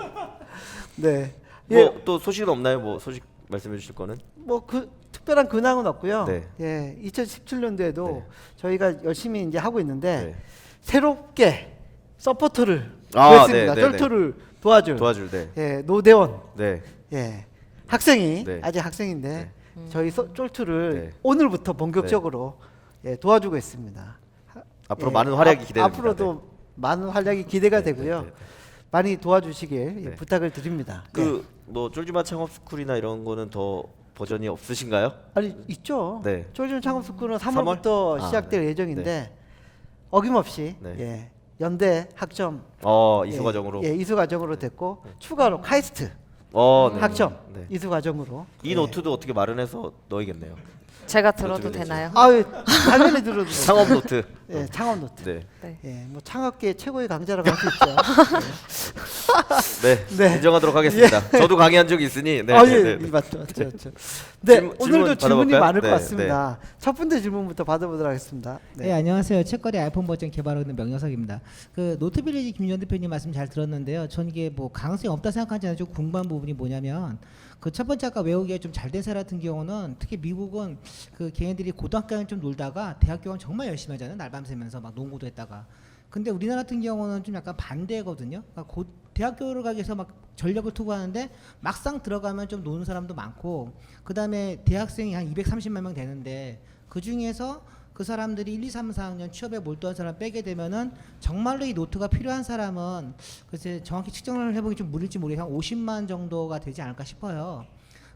네. 예, 뭐 또 소식은 없나요? 뭐 소식 말씀해 주실 거는? 뭐 그 특별한 근황은 없고요. 네. 예, 2017년도에도 네. 저희가 열심히 이제 하고 있는데 네. 새롭게 서포터를 아, 구했습니다. 네, 네, 쫄투를 도와줄. 네. 예, 노대원. 네. 예, 학생이 네. 아직 학생인데 저희 쫄투를 네. 오늘부터 본격적으로 예, 도와주고 있습니다. 앞으로 예, 많은 활약이 기대됩니다. 앞으로도 많은 활약이 기대가 되고요. 네, 네. 많이 도와주시길 예, 네. 부탁을 드립니다. 네. 그 뭐 쫄지마 창업 스쿨이나 이런 거는 더 버전이 없으신가요? 아니 있죠. 네. 쫄준 창업스쿨은 3월? 3월부터 아, 시작될 네. 예정인데 어김없이 네. 예, 연대 학점 이수 과정으로. 예, 이수 과정으로 됐고 추가로 카이스트 네. 학점 네. 이수 과정으로 이 노트도 어떻게 마련해서 넣어야겠네요. 제가 들어도 어떻게 되지? 되나요? 아유 당연히 들어도 돼요. 창업 노트. 예, 창업 노트. 네. 네. 예, 뭐 창업계 최고의 강자라고 할 수 있죠. 네. 네. 인정하도록 하겠습니다. 저도 강의한 적이 있으니. 네. 아, 네, 예, 네, 네. 맞죠. 네, 질문 오늘도 질문이 받아볼까요? 많을 네, 것 같습니다. 첫 번째 질문부터 받아보도록 하겠습니다. 네. 안녕하세요. 책거리 아이폰 버전 개발하고 있는 명여석입니다. 그 노트빌리지 김유현 대표님 말씀 잘 들었는데요. 전 이게 뭐 가능성이 없다 생각하지 않아요. 좀 궁금한 부분이 뭐냐면 그 첫 번째 아까 외우기에 좀 잘 된 사람 같은 경우는 특히 미국은 그 걔네들이 고등학교는 좀 놀다가 대학교는 정말 열심히 하잖아요. 날밤 새면서 막 농구도 했다가. 근데 우리나라 같은 경우는 좀 약간 반대거든요. 그러니까 대학교를 가기 위해서 막 전력을 투구하는데 막상 들어가면 좀 노는 사람도 많고 그다음에 대학생이 한 230만 명 되는데 그 중에서 그 사람들이 1, 2, 3, 4학년 취업에 몰두한 사람 빼게 되면은 정말로 이 노트가 필요한 사람은 글쎄 정확히 측정을 해보기 좀 무릴지 모르겠어요. 한 50만 정도가 되지 않을까 싶어요.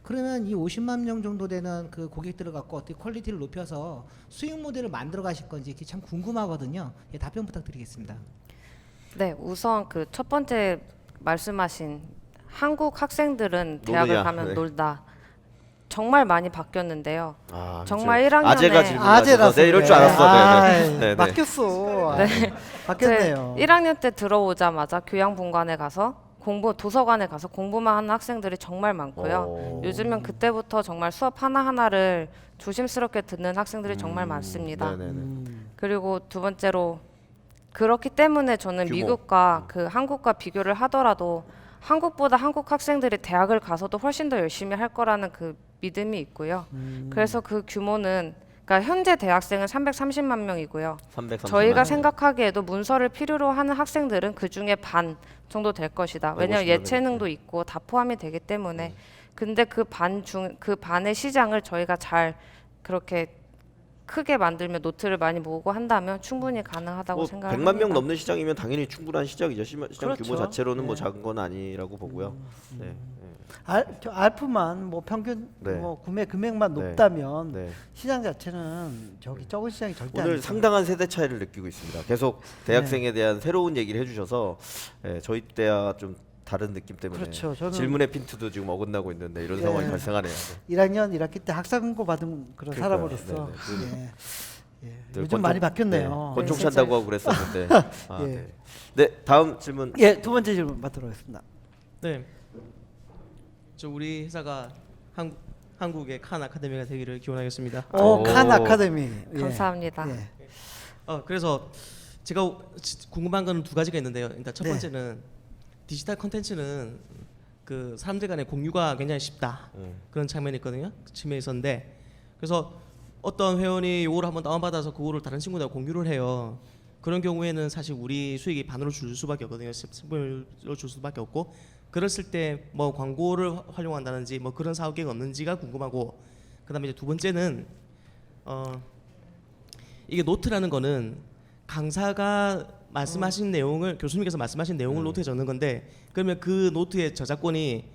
그러면 이 50만 명 정도 되는 그 고객들을 갖고 어떻게 퀄리티를 높여서 수익 모델을 만들어 가실 건지 그게 참 궁금하거든요. 예, 답변 부탁드리겠습니다. 네, 우선 그 첫 번째 말씀하신 한국 학생들은 대학을 노느냐, 가면 네. 놀다 정말 많이 바뀌었는데요. 아, 정말 그렇죠. 1학년에 아재가 질문 아재라서 네, 이럴 줄 그래. 알았어. 아이, 네, 네. 네, 네. 바뀌었어. 네. 바뀌었네요. 1학년 때 들어오자마자 교양분관에 가서 도서관에 가서 공부만 하는 학생들이 정말 많고요. 오. 요즘은 그때부터 정말 수업 하나하나를 조심스럽게 듣는 학생들이 정말 많습니다. 네네네. 그리고 두 번째로 그렇기 때문에 저는 규모. 미국과 그 한국과 비교를 하더라도 한국보다 한국 학생들이 대학을 가서도 훨씬 더 열심히 할 거라는 그 믿음이 있고요. 그래서 그 규모는 그러니까 현재 대학생은 330만 명이고요. 330만 저희가 명. 생각하기에도 문서를 필요로 하는 학생들은 그 중에 반 정도 될 것이다. 왜냐하면 150만 예체능도 있고 다 포함이 되기 때문에. 근데 그 반의 시장을 저희가 잘 그렇게 크게 만들면 노트를 많이 모으고 한다면 충분히 가능하다고 뭐 생각합니다. 100만 명 넘는 시장이면 당연히 충분한 시장이죠. 시장 그렇죠. 규모 자체로는 뭐 네. 작은 건 아니라고 보고요. 네. 저 알프만 뭐 평균 네. 뭐 구매 금액만 네. 높다면 네. 시장 자체는 저기 적은 시장이 절대 오늘 아니죠. 상당한 세대 차이를 느끼고 있습니다. 계속 대학생에 대한 새로운 얘기를 해주셔서 저희 때와 좀 다른 느낌 때문에 그렇죠. 저는 질문의 핀트도 지금 어긋나고 있는데 이런 예. 상황이 발생하네요. 1학년 1학기 때 학사금고 받은 그런 그러니까요. 사람으로서 네, 예. 늘 요즘 많이 바뀌었네요. 네, 권총 네, 찬다고 하고 그랬었는데. 아, 예. 네. 네, 다음 질문. 예, 두 번째 질문 받도록 하겠습니다. 네. 저 우리 회사가 한국의 칸 아카데미가 되기를 기원하겠습니다. 오, 오. 칸 아카데미. 예. 감사합니다. 예. 그래서 제가 궁금한 거는 두 가지가 있는데요. 일단 첫 네. 번째는 디지털 콘텐츠는 그 사람들 간의 공유가 굉장히 쉽다 그런 측면이 있거든요. 측면이 있었는데 그래서 어떤 회원이 요거를 한번 다운받아서 그거를 다른 친구들과 공유를 해요. 그런 경우에는 사실 우리 수익이 반으로 줄 수밖에 없거든요. 10분으로 줄 수밖에 없고 그랬을 때 뭐 광고를 활용한다든지 뭐 그런 사업 계획 없는지가 궁금하고 그다음에 이제 두 번째는 이게 노트라는 거는 강사가 말씀하신 내용을 교수님께서 말씀하신 내용을 노트에 적는 건데 그러면 그 노트의 저작권이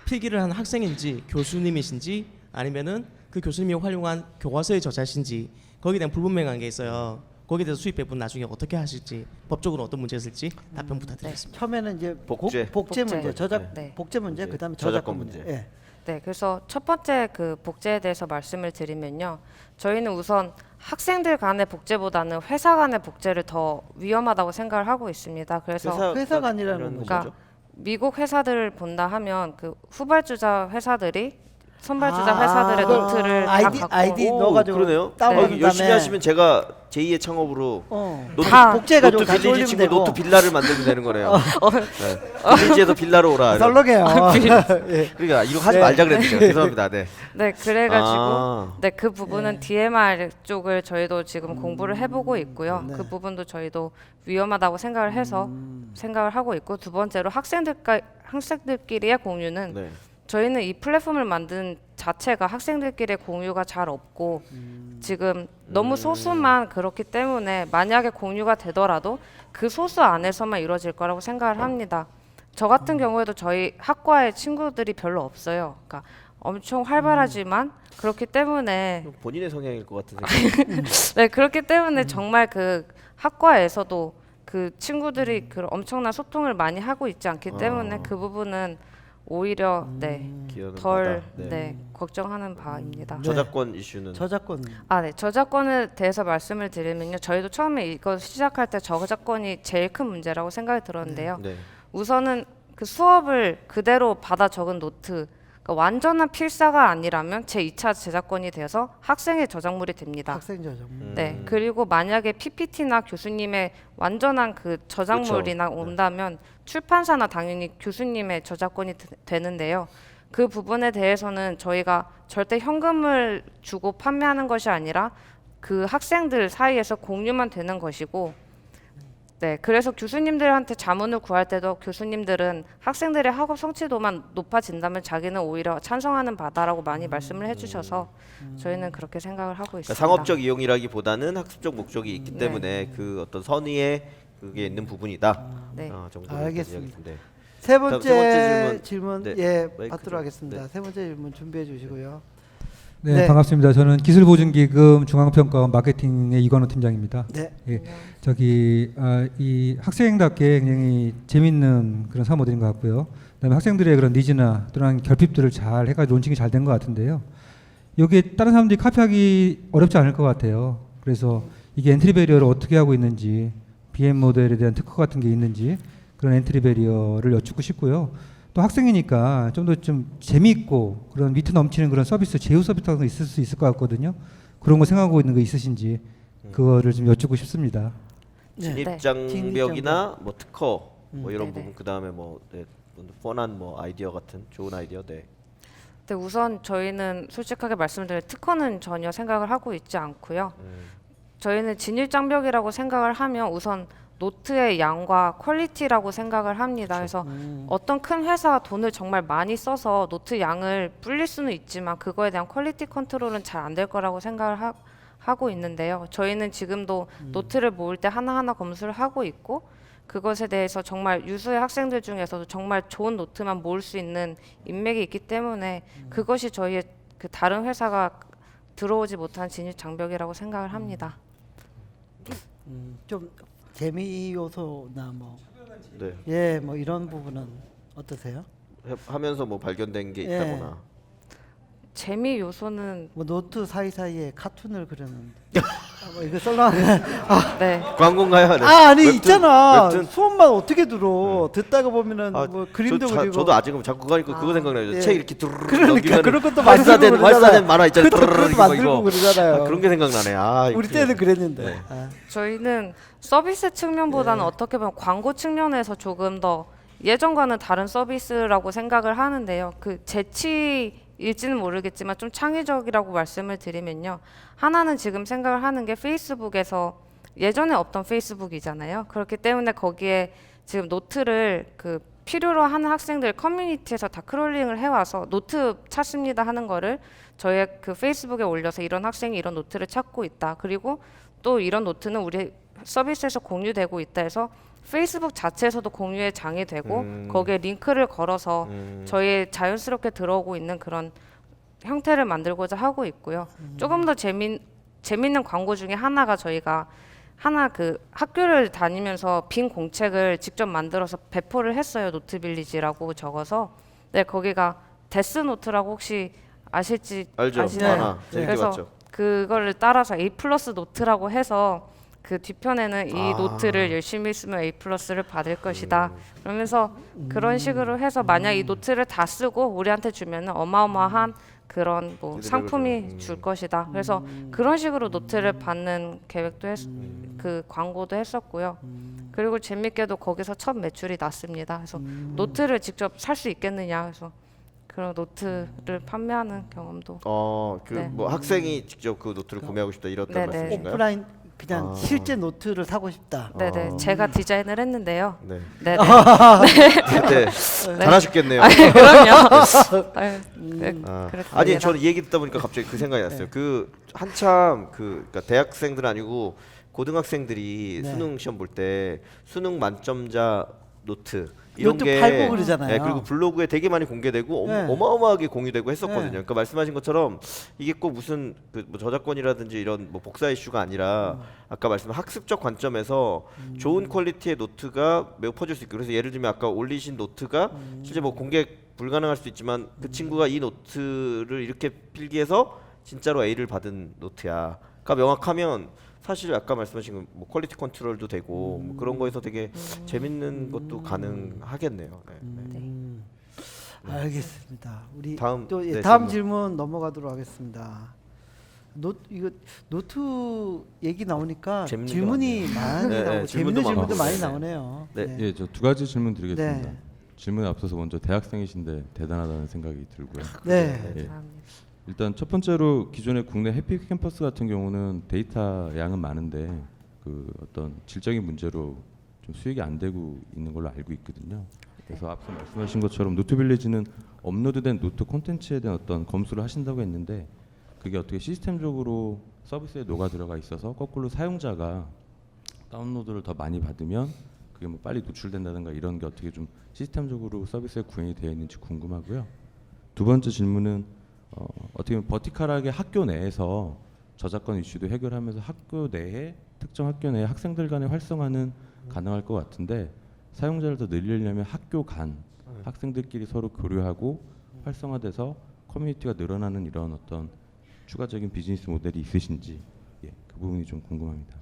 필기를 한 학생인지 교수님이신지 아니면은 그 교수님이 활용한 교과서의 저자신지 거기에 대한 불분명한 게 있어요. 거기에 대해서 수익 배분 나중에 어떻게 하실지 법적으로 어떤 문제가 있을지 답변 부탁드리겠습니다. 처음에는 이제 복제. 복제 문제, 복제. 저작 네. 복제 문제, 네. 그다음에 저작권 저작권 문제. 문제. 예. 네, 그래서 첫 번째 그 복제에 대해서 말씀을 드리면요. 저희는 우선 학생들 간의 복제보다는 회사 간의 복제를 더 위험하다고 생각을 하고 있습니다. 그래서 회사가 아니라는 건 거죠. 그러니까 미국 회사들을 본다 하면 그 후발주자 회사들이 선발주자 회사들의 그걸 노트를 다 아이디 갖고 아이디 오, 넣어가지고 그러네요. 다운받은 열심히 다음에 하시면 제가 제2의 창업으로 노트, 다 복제해가지고 노트 다시 빌리지 올리면 친구 되고. 노트 빌라를 만들면 되는 거네요. 네. 빌리지에서 빌라로 오라. 이런. 썰렁해요. 예. 그러니까 이거 하지 네. 말자 그랬는데 제가 죄송합니다. 네. 네, 그래가지고 아. 네, 그 부분은 DMR 쪽을 저희도 지금 공부를 해보고 있고요. 네. 그 부분도 저희도 위험하다고 생각을 해서 생각을 하고 있고 두 번째로 학생들끼리의 공유는 네. 저희는 이 플랫폼을 만든 자체가 학생들끼리의 공유가 잘 없고 지금 너무 소수만 그렇기 때문에 만약에 공유가 되더라도 그 소수 안에서만 이루어질 거라고 생각을 합니다. 저 같은 경우에도 저희 학과에 친구들이 별로 없어요. 그러니까 엄청 활발하지만 그렇기 때문에 본인의 성향일 것 같은 생각. 네, 그렇기 때문에 정말 그 학과에서도 그 친구들이 그 엄청난 소통을 많이 하고 있지 않기 때문에 그 부분은 오히려 기여는 덜 받아. 네, 걱정하는 바입니다. 네. 저작권 이슈는 저작권. 아, 네. 저작권에 대해서 말씀을 드리면요. 저희도 처음에 이거 시작할 때 저작권이 제일 큰 문제라고 생각이 들었는데요. 네. 우선은 그 수업을 그대로 받아 적은 노트, 그러니까 완전한 필사가 아니라면 제2차 저작권이 되어서 학생의 저작물이 됩니다. 학생 저작권. 네. 그리고 만약에 PPT나 교수님의 완전한 그 저작물이나 그렇죠. 네. 온다면 출판사나 당연히 교수님의 저작권이 되는데요. 그 부분에 대해서는 저희가 절대 현금을 주고 판매하는 것이 아니라 그 학생들 사이에서 공유만 되는 것이고 네, 그래서 교수님들한테 자문을 구할 때도 교수님들은 학생들의 학업 성취도만 높아진다면 자기는 오히려 찬성하는 바다라고 많이 말씀을 해주셔서 저희는 그렇게 생각을 하고 있습니다. 그러니까 상업적 이용이라기보다는 학습적 목적이 있기 네. 때문에 그 어떤 선의에 그게 있는 부분이다. 네. 정도로 알겠습니다. 이야기인데. 세 다음 번째, 세 번째 질문 네, 예 마이크 받도록 좀. 하겠습니다. 네. 세 번째 질문 준비해 주시고요. 네, 네. 반갑습니다. 저는 기술보증기금 중앙평가원 마케팅의 이건호 팀장입니다. 네. 예, 이 학생답게 굉장히 재밌는 그런 사모들인 것 같고요. 그다음에 학생들의 그런 니즈나 또는 결핍들을 잘 해가지고 론칭이 잘 된 것 같은데요. 여기에 다른 사람들이 카피하기 어렵지 않을 것 같아요. 그래서 이게 엔트리 배리어를 어떻게 하고 있는지, BM 모델에 대한 특허 같은 게 있는지 그런 엔트리 배리어를 여쭙고 싶고요. 또 학생이니까 좀 더 좀 재미있고 그런 위트 넘치는 그런 서비스, 제휴 서비스 같은 거 있을 수 있을 것 같거든요. 그런 거 생각하고 있는 거 있으신지 그거를 좀 여쭙고 싶습니다. 진입 네. 장벽이나 뭐 특허 뭐 이런 네네. 부분 그다음에 뭐 네, 뻔한 뭐 아이디어 같은 좋은 아이디어 네. 네, 우선 저희는 솔직하게 말씀드릴 특허는 전혀 생각을 하고 있지 않고요. 저희는 진입 장벽이라고 생각을 하면 우선 노트의 양과 퀄리티라고 생각을 합니다. 그래서 어떤 큰 회사가 돈을 정말 많이 써서 노트 양을 불릴 수는 있지만 그거에 대한 퀄리티 컨트롤은 잘 안 될 거라고 생각을 하고 있는데요. 저희는 지금도 노트를 모을 때 하나하나 검수를 하고 있고 그것에 대해서 정말 유수의 학생들 중에서도 정말 좋은 노트만 모을 수 있는 인맥이 있기 때문에 그것이 저희의 그 다른 회사가 들어오지 못한 진입 장벽이라고 생각을 합니다. 좀 재미 요소나 뭐 네. 예, 뭐 이런 부분은 어떠세요? 하면서 뭐 발견된 게 예. 있다거나 재미 요소는 뭐 노트 사이사이에 카툰을 그리는 뭐 이거 썰렁하게. 네. 광고인가요? 네. 아니 웹툰, 있잖아. 웹툰. 수업만 어떻게 들어? 듣다가 보면은 아, 뭐 그림도 그리고. 저도 아직은 자꾸 그거 생각나요. 예. 책 이렇게 두르르 그러니까 넘기면은 그런 것도 만들고 활사된 그러잖아요. 만화 있잖아요. 그것도 두르르 이거, 만들고 이거. 그러잖아요. 그런 게 생각나네. 아, 우리 큰일 때는 났네. 그랬는데. 네. 아. 저희는 서비스 측면보다는 어떻게 보면 광고 측면에서 조금 더 예전과는 다른 서비스라고 생각을 하는데요. 그 재치일지는 모르겠지만 좀 창의적이라고 말씀을 드리면요. 하나는 지금 생각을 하는 게 페이스북에서 예전에 없던 페이스북이잖아요. 그렇기 때문에 거기에 지금 노트를 그 필요로 하는 학생들 커뮤니티에서 다 크롤링을 해와서 노트 찾습니다 하는 거를 저희 그 페이스북에 올려서 이런 학생이 이런 노트를 찾고 있다. 그리고 또 이런 노트는 우리 서비스에서 공유되고 있다 해서 페이스북 자체에서도 공유의 장이 되고 거기에 링크를 걸어서 저희 자연스럽게 들어오고 있는 그런 형태를 만들고자 하고 있고요. 조금 더 재밌는 광고 중에 하나가 저희가 하나 그 학교를 다니면서 빈 공책을 직접 만들어서 배포를 했어요. 노트빌리지라고 적어서. 네, 거기가 데스노트라고 혹시 아실지 알죠. 아시나요? 만화. 재밌게 그래서 봤죠. 그거를 따라서 A+ 노트라고 해서 그 뒤편에는 이 노트를 열심히 쓰면 A+를 받을 것이다. 그러면서 그런 식으로 해서 만약 이 노트를 다 쓰고 우리한테 주면은 어마어마한 그런 뭐 피드백을 상품이 줘. 줄 것이다. 그래서 그런 식으로 노트를 받는 계획도 그 광고도 했었고요. 그리고 재밌게도 거기서 첫 매출이 났습니다. 그래서 노트를 직접 살 수 있겠느냐 해서 그런 노트를 판매하는 경험도. 그 네. 뭐 학생이 직접 그 노트를 구매하고 싶다 이랬던 네, 네. 말씀이신가요? 오프라인 그냥 실제 노트를 사고 싶다. 네네, 제가 디자인을 했는데요. 네. 네네. 그때 잘하셨겠네요. 그럼요. 아유, 아, 그렇습니다. 아니 저는 이 얘기 듣다 보니까 갑자기 그 생각이 났어요. 그 한참 그러니까 대학생들 아니고 고등학생들이 네. 수능 시험 볼 때 수능 만점자 노트 이런 이것도 게 팔고 그러잖아요. 네, 그리고 블로그에 되게 많이 공개되고 네. 어마어마하게 공유되고 했었거든요. 네. 그러니까 말씀하신 것처럼 이게 꼭 무슨 그뭐 저작권이라든지 이런 뭐 복사 이슈가 아니라 아까 말씀한 학습적 관점에서 좋은 퀄리티의 노트가 매우 퍼질 수 있고 그래서 예를 들면 아까 올리신 노트가 실제 뭐 공개 불가능할 수도 있지만 그 친구가 이 노트를 이렇게 필기해서 진짜로 A를 받은 노트야가 명확하면 사실 아까 말씀하신 뭐 퀄리티 컨트롤도 되고 뭐 그런 거에서 되게 재밌는 것도 가능하겠네요. 네. 알겠습니다. 우리 다음, 또 네, 다음 질문. 질문 넘어가도록 하겠습니다. 이거 노트 얘기 나오니까 재밌는 게 질문이 많이 네, 나오고 네, 재밌는 질문도 질문도 많고. 많이 네. 나오네요. 네. 예, 저 두 가지 질문 드리겠습니다. 네. 질문에 앞서서 먼저 대학생이신데 대단하다는 생각이 들고요. 네. 예. 감사합니다. 일단 첫 번째로 기존의 국내 해피 캠퍼스 같은 경우는 데이터 양은 많은데 그 어떤 질적인 문제로 좀 수익이 안 되고 있는 걸로 알고 있거든요. 그래서 앞서 말씀하신 것처럼 노트빌리지는 업로드된 노트 콘텐츠에 대한 어떤 검수를 하신다고 했는데 그게 어떻게 시스템적으로 서비스에 녹아 들어가 있어서 거꾸로 사용자가 다운로드를 더 많이 받으면 그게 뭐 빨리 노출된다든가 이런 게 어떻게 좀 시스템적으로 서비스에 구현이 되어 있는지 궁금하고요. 두 번째 질문은 어떻게 보면 버티컬하게 학교 내에서 저작권 이슈도 해결하면서 학교 내에 특정 학교 내에 학생들 간의 활성화는 가능할 것 같은데 사용자를 더 늘리려면 학교 간 학생들끼리 서로 교류하고 활성화돼서 커뮤니티가 늘어나는 이런 어떤 추가적인 비즈니스 모델이 있으신지 그 부분이 좀 궁금합니다.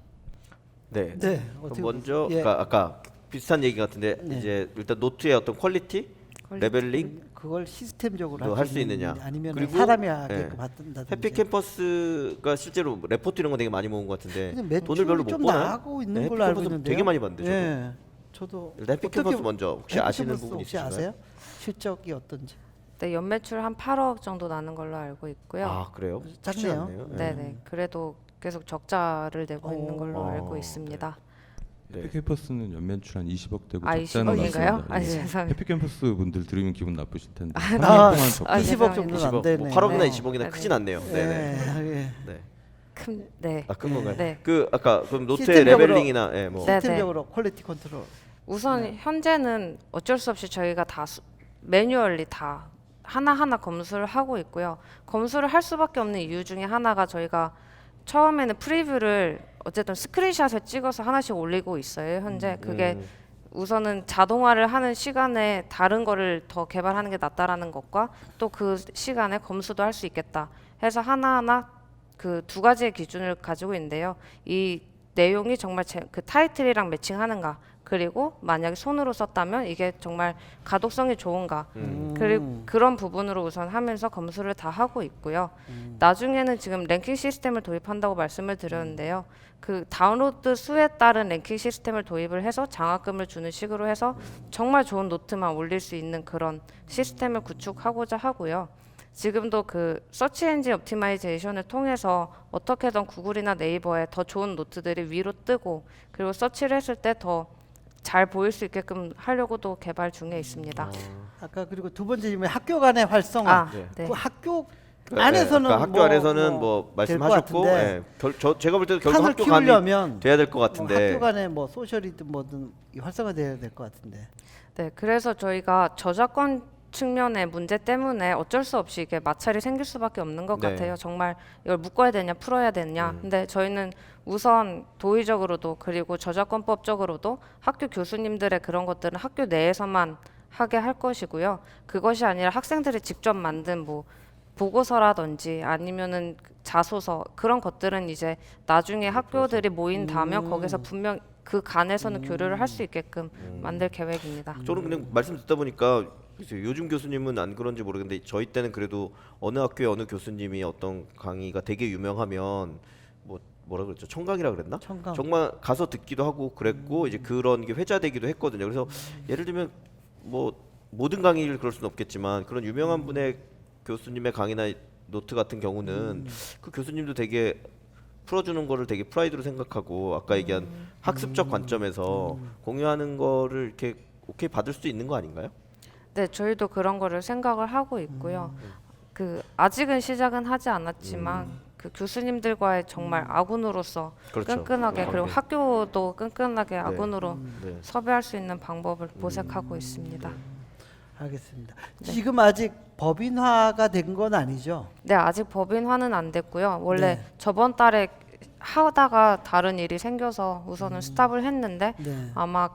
네. 네. 그럼 어떻게 먼저 예. 아까 비슷한 얘기 같은데 네. 이제 일단 노트의 어떤 퀄리티, 레벨링 그걸 시스템적으로 할 할 수 수 있느냐. 아니면 그리고, 사람이 네. 하게끔 받는다든지. 해피 캠퍼스가 실제로 레포트 이런 거 되게 많이 모은 것 같은데 근데 돈을 별로 못 좀 보나요? 나가고 있는 네, 걸로 알고 해피 캠퍼스 있는데 되게 많이 받는데 저도. 예. 저도 일단 해피 어떻게 캠퍼스 먼저 혹시 해피 아시는 캠퍼스 부분이 혹시 있으신가요? 아세요? 실적이 어떤지. 네, 연매출 한 8억 정도 나는 걸로 알고 있고요. 아 그래요? 작네요. 쉽지 않네요. 네네. 그래도 계속 적자를 내고 있는 걸로 어, 알고 있습니다. 네. 해피 캠퍼스는 연매출 한 20억 되고 아, 적자는 20억인가요? 났습니다. 아, 예. 죄송합니다. 해피 캠퍼스 분들 들으면 기분 나쁘실 텐데 아, 3년 동안 적자. 20억 죄송합니다. 정도는 안 20억, 되네. 뭐 8억이나 네. 20억이나 네. 크진 않네요. 네네. 예. 네. 네. 아 큰 건가요? 네. 그 아까 그럼 노트의 시스템적으로- 레벨링이나 예, 뭐 네. 시스템적으로 퀄리티 컨트롤. 우선 현재는 어쩔 수 없이 저희가 다 매뉴얼리 다 하나하나 검수를 하고 있고요. 검수를 할 수밖에 없는 이유 중에 하나가 저희가 처음에는 프리뷰를 어쨌든 스크린샷을 찍어서 하나씩 올리고 있어요. 현재 그게 우선은 자동화를 하는 시간에 다른 거를 더 개발하는 게 낫다라는 것과 또 그 시간에 검수도 할 수 있겠다 해서 하나하나 그 두 가지의 기준을 가지고 있는데요. 이 내용이 정말 그 타이틀이랑 매칭하는가, 그리고 만약에 손으로 썼다면 이게 정말 가독성이 좋은가, 그리고 그런 부분으로 우선 하면서 검수를 다 하고 있고요. 나중에는 지금 랭킹 시스템을 도입한다고 말씀을 드렸는데요. 그 다운로드 수에 따른 랭킹 시스템을 도입을 해서 장학금을 주는 식으로 해서 정말 좋은 노트만 올릴 수 있는 그런 시스템을 구축하고자 하고요. 지금도 그 서치 엔진 옵티마이제이션을 통해서 어떻게든 구글이나 네이버에 더 좋은 노트들이 위로 뜨고, 그리고 서치를 했을 때 더 잘 보일 수 있게끔 하려고도 개발 중에 있습니다. 아까 그리고 두 번째 질문 학교 간의 활성화. 네. 네. 그 학교 그러니까, 안에서는 그러니까 학교 뭐, 안에서는 뭐 뭐 될것 말씀하셨고, 같은데 제가 볼 때도 결국 판을 학교 간이 키우려면 돼야 될 것 뭐 같은데. 학교 간에 뭐 소셜이든 뭐든 활성화돼야 될 것 같은데. 네, 그래서 저희가 저작권 측면의 문제 때문에 어쩔 수 없이 이게 마찰이 생길 수밖에 없는 것 네. 같아요. 정말 이걸 묶어야 되냐 풀어야 되냐. 근데 저희는 우선 도의적으로도 그리고 저작권법적으로도 학교 교수님들의 그런 것들은 학교 내에서만 하게 할 것이고요. 그것이 아니라 학생들이 직접 만든 뭐 보고서라든지 아니면은 자소서, 그런 것들은 이제 나중에 학교들이 모인다면 거기서 분명 그 간에서는 교류를 할 수 있게끔 만들 계획입니다. 저는 그냥 말씀 듣다 보니까 글쎄요, 요즘 교수님은 안 그런지 모르겠는데 저희 때는 그래도 어느 학교에 어느 교수님이 어떤 강의가 되게 유명하면 뭐라 그랬죠? 청강이라 그랬나? 청강. 정말 가서 듣기도 하고 그랬고 이제 그런 게 회자되기도 했거든요. 그래서 예를 들면 뭐 모든 강의를 그럴 수는 없겠지만 그런 유명한 분의 교수님의 강의나 노트 같은 경우는 그 교수님도 되게 풀어주는 거를 되게 프라이드로 생각하고 아까 얘기한 학습적 관점에서 공유하는 거를 이렇게 오케이 받을 수도 있는 거 아닌가요? 네, 저희도 그런 거를 생각을 하고 있고요. 그 아직은 시작은 하지 않았지만 그 교수님들과의 정말 아군으로서 그렇죠. 끈끈하게, 그리고 네. 학교도 끈끈하게 아군으로 네. 섭외할 수 있는 방법을 모색하고 있습니다. 알겠습니다. 지금 아직 법인화가 된 건 아니죠? 네, 아직 법인화는 안 됐고요. 원래 네. 저번 달에 하다가 다른 일이 생겨서 우선은 스탑을 했는데 네. 아마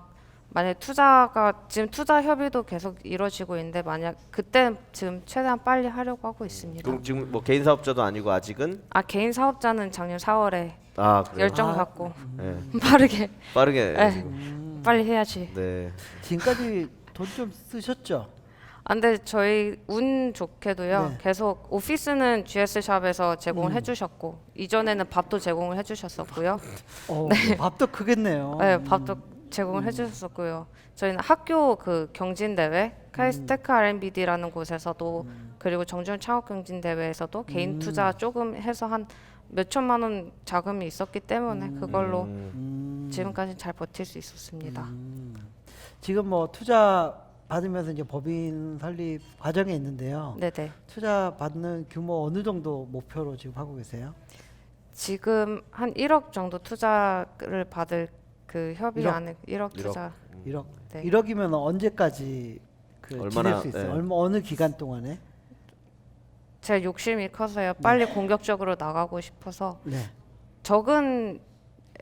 만약 투자가 지금 투자 협의도 계속 이루어지고 있는데 만약 그때 지금 최대한 빨리 하려고 하고 있습니다. 그럼 지금 뭐 개인 사업자도 아니고 아직은 개인 사업자는 작년 4월에 그래요? 열정 아, 갖고 네. 빠르게 네. 네. 빨리 해야지. 네. 지금까지 돈 좀 쓰셨죠? 근데 저희 운 좋게도요. 네. 계속 오피스는 GS 샵에서 제공을 해주셨고 이전에는 밥도 제공을 해주셨었고요. 밥도 크겠네요. 네, 밥도 제공을 해주셨었고요. 저희는 학교 그 경진 대회, 카이스테크 R&BD라는 곳에서도 그리고 정준 창업 경진 대회에서도 개인 투자 조금 해서 한 몇 천만 원 자금이 있었기 때문에 그걸로 지금까지 잘 버틸 수 있었습니다. 지금 뭐 투자 받으면서 이제 법인 설립 과정에 있는데요. 네네. 투자 받는 규모 어느 정도 목표로 지금 하고 계세요? 지금 한 1억 정도 투자를 받을 그 협의 1억? 안에 1억 투자. 1억. 네. 1억이면 언제까지 지낼 얼마나, 수 있어요? 네. 어느 기간 동안에? 제 욕심이 커서요. 빨리 공격적으로 나가고 싶어서 네. 적은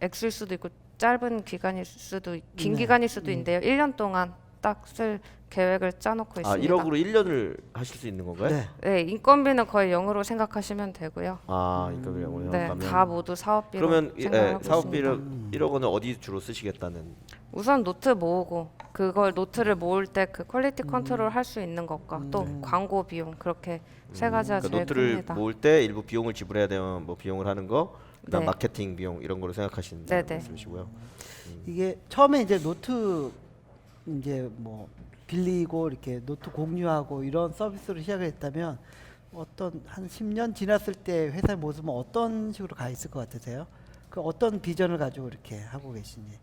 액수일 수도 있고 짧은 기간일 수도 긴 네. 기간일 수도 있는데요. 1년 동안 딱 쓸 계획을 짜놓고 있습니다. 1억으로 1년을 하실 수 있는 건가요? 네. 네, 인건비는 거의 0으로 생각하시면 되고요. 그러니까 그냥 네, 가면 다 모두 사업비로 그러면 생각하고 사업비를 있습니다. 1억 원을 어디 주로 쓰시겠다는? 우선 노트 모으고 그걸 노트를 모을 때 그 퀄리티 컨트롤 할 수 있는 것과 또 광고 비용 그렇게 세 가지가 그러니까 제일 노트를 큽니다. 모을 때 일부 비용을 지불해야 되면 뭐 비용을 하는 거, 그다음 네. 마케팅 비용 이런 거로 생각하시는 네, 네. 말씀이시고요. 이게 처음에 이제 노트 이제 뭐 빌리고 이렇게 노트 공유하고 이런 서비스로 시작을 했다면 어떤 한 10년 지났을 때 회사의 모습은 어떤 식으로 가 있을 것 같으세요? 그 어떤 비전을 가지고 이렇게 하고 계신지.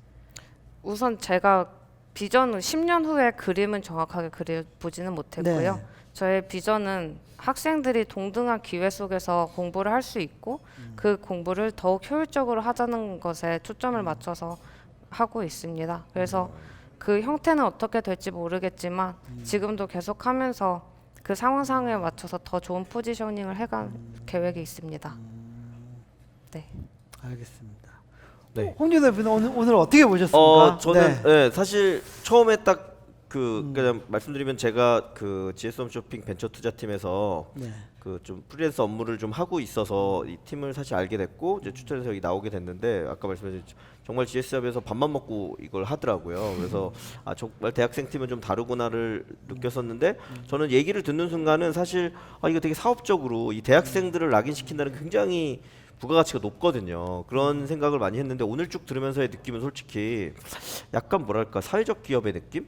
우선 제가 비전은 10년 후에 그림은 정확하게 그려보지는 못했고요. 네. 저의 비전은 학생들이 동등한 기회 속에서 공부를 할 수 있고 그 공부를 더욱 효율적으로 하자는 것에 초점을 맞춰서 하고 있습니다. 그래서 그 형태는 어떻게 될지 모르겠지만 지금도 계속하면서 그 상황상에 맞춰서 더 좋은 포지셔닝을 해갈 계획이 있습니다. 네. 알겠습니다. 네. 홍준 대표는 오늘 어떻게 보셨습니까? 저는 사실 처음에 딱 그냥 말씀드리면 제가 그 GS 홈쇼핑 벤처 투자팀에서 네. 그 좀 프리랜서 업무를 좀 하고 있어서 이 팀을 사실 알게 됐고 이제 추천해서 여기 나오게 됐는데 아까 말씀하신 정말 GS협에서 밥만 먹고 이걸 하더라고요. 그래서 아 정말 대학생 팀은 좀 다르구나를 느꼈었는데 저는 얘기를 듣는 순간은 사실 아 이거 되게 사업적으로 이 대학생들을 락인시킨다는 굉장히 부가가치가 높거든요. 그런 생각을 많이 했는데 오늘 쭉 들으면서의 느낌은 솔직히 약간 뭐랄까 사회적 기업의 느낌?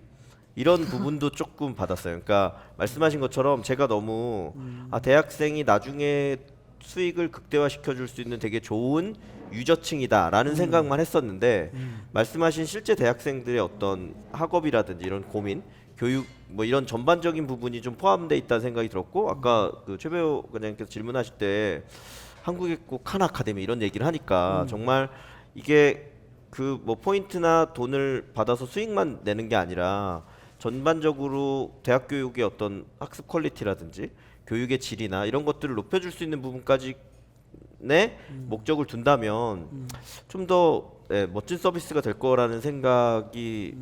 이런 부분도 조금 받았어요. 그러니까 말씀하신 것처럼 제가 너무 아 대학생이 나중에 수익을 극대화시켜 줄 수 있는 되게 좋은 유저층이다라는 생각만 했었는데 말씀하신 실제 대학생들의 어떤 학업이라든지 이런 고민, 교육 뭐 이런 전반적인 부분이 좀 포함되어 있다는 생각이 들었고 아까 그 최배우 과장님께서 질문하실 때 한국의 꼭 한 아카데미 이런 얘기를 하니까 정말 이게 그 뭐 포인트나 돈을 받아서 수익만 내는 게 아니라 전반적으로 대학 교육의 어떤 학습 퀄리티라든지 교육의 질이나 이런 것들을 높여줄 수 있는 부분까지 내 목적을 둔다면 좀 더 멋진 서비스가 될 거라는 생각이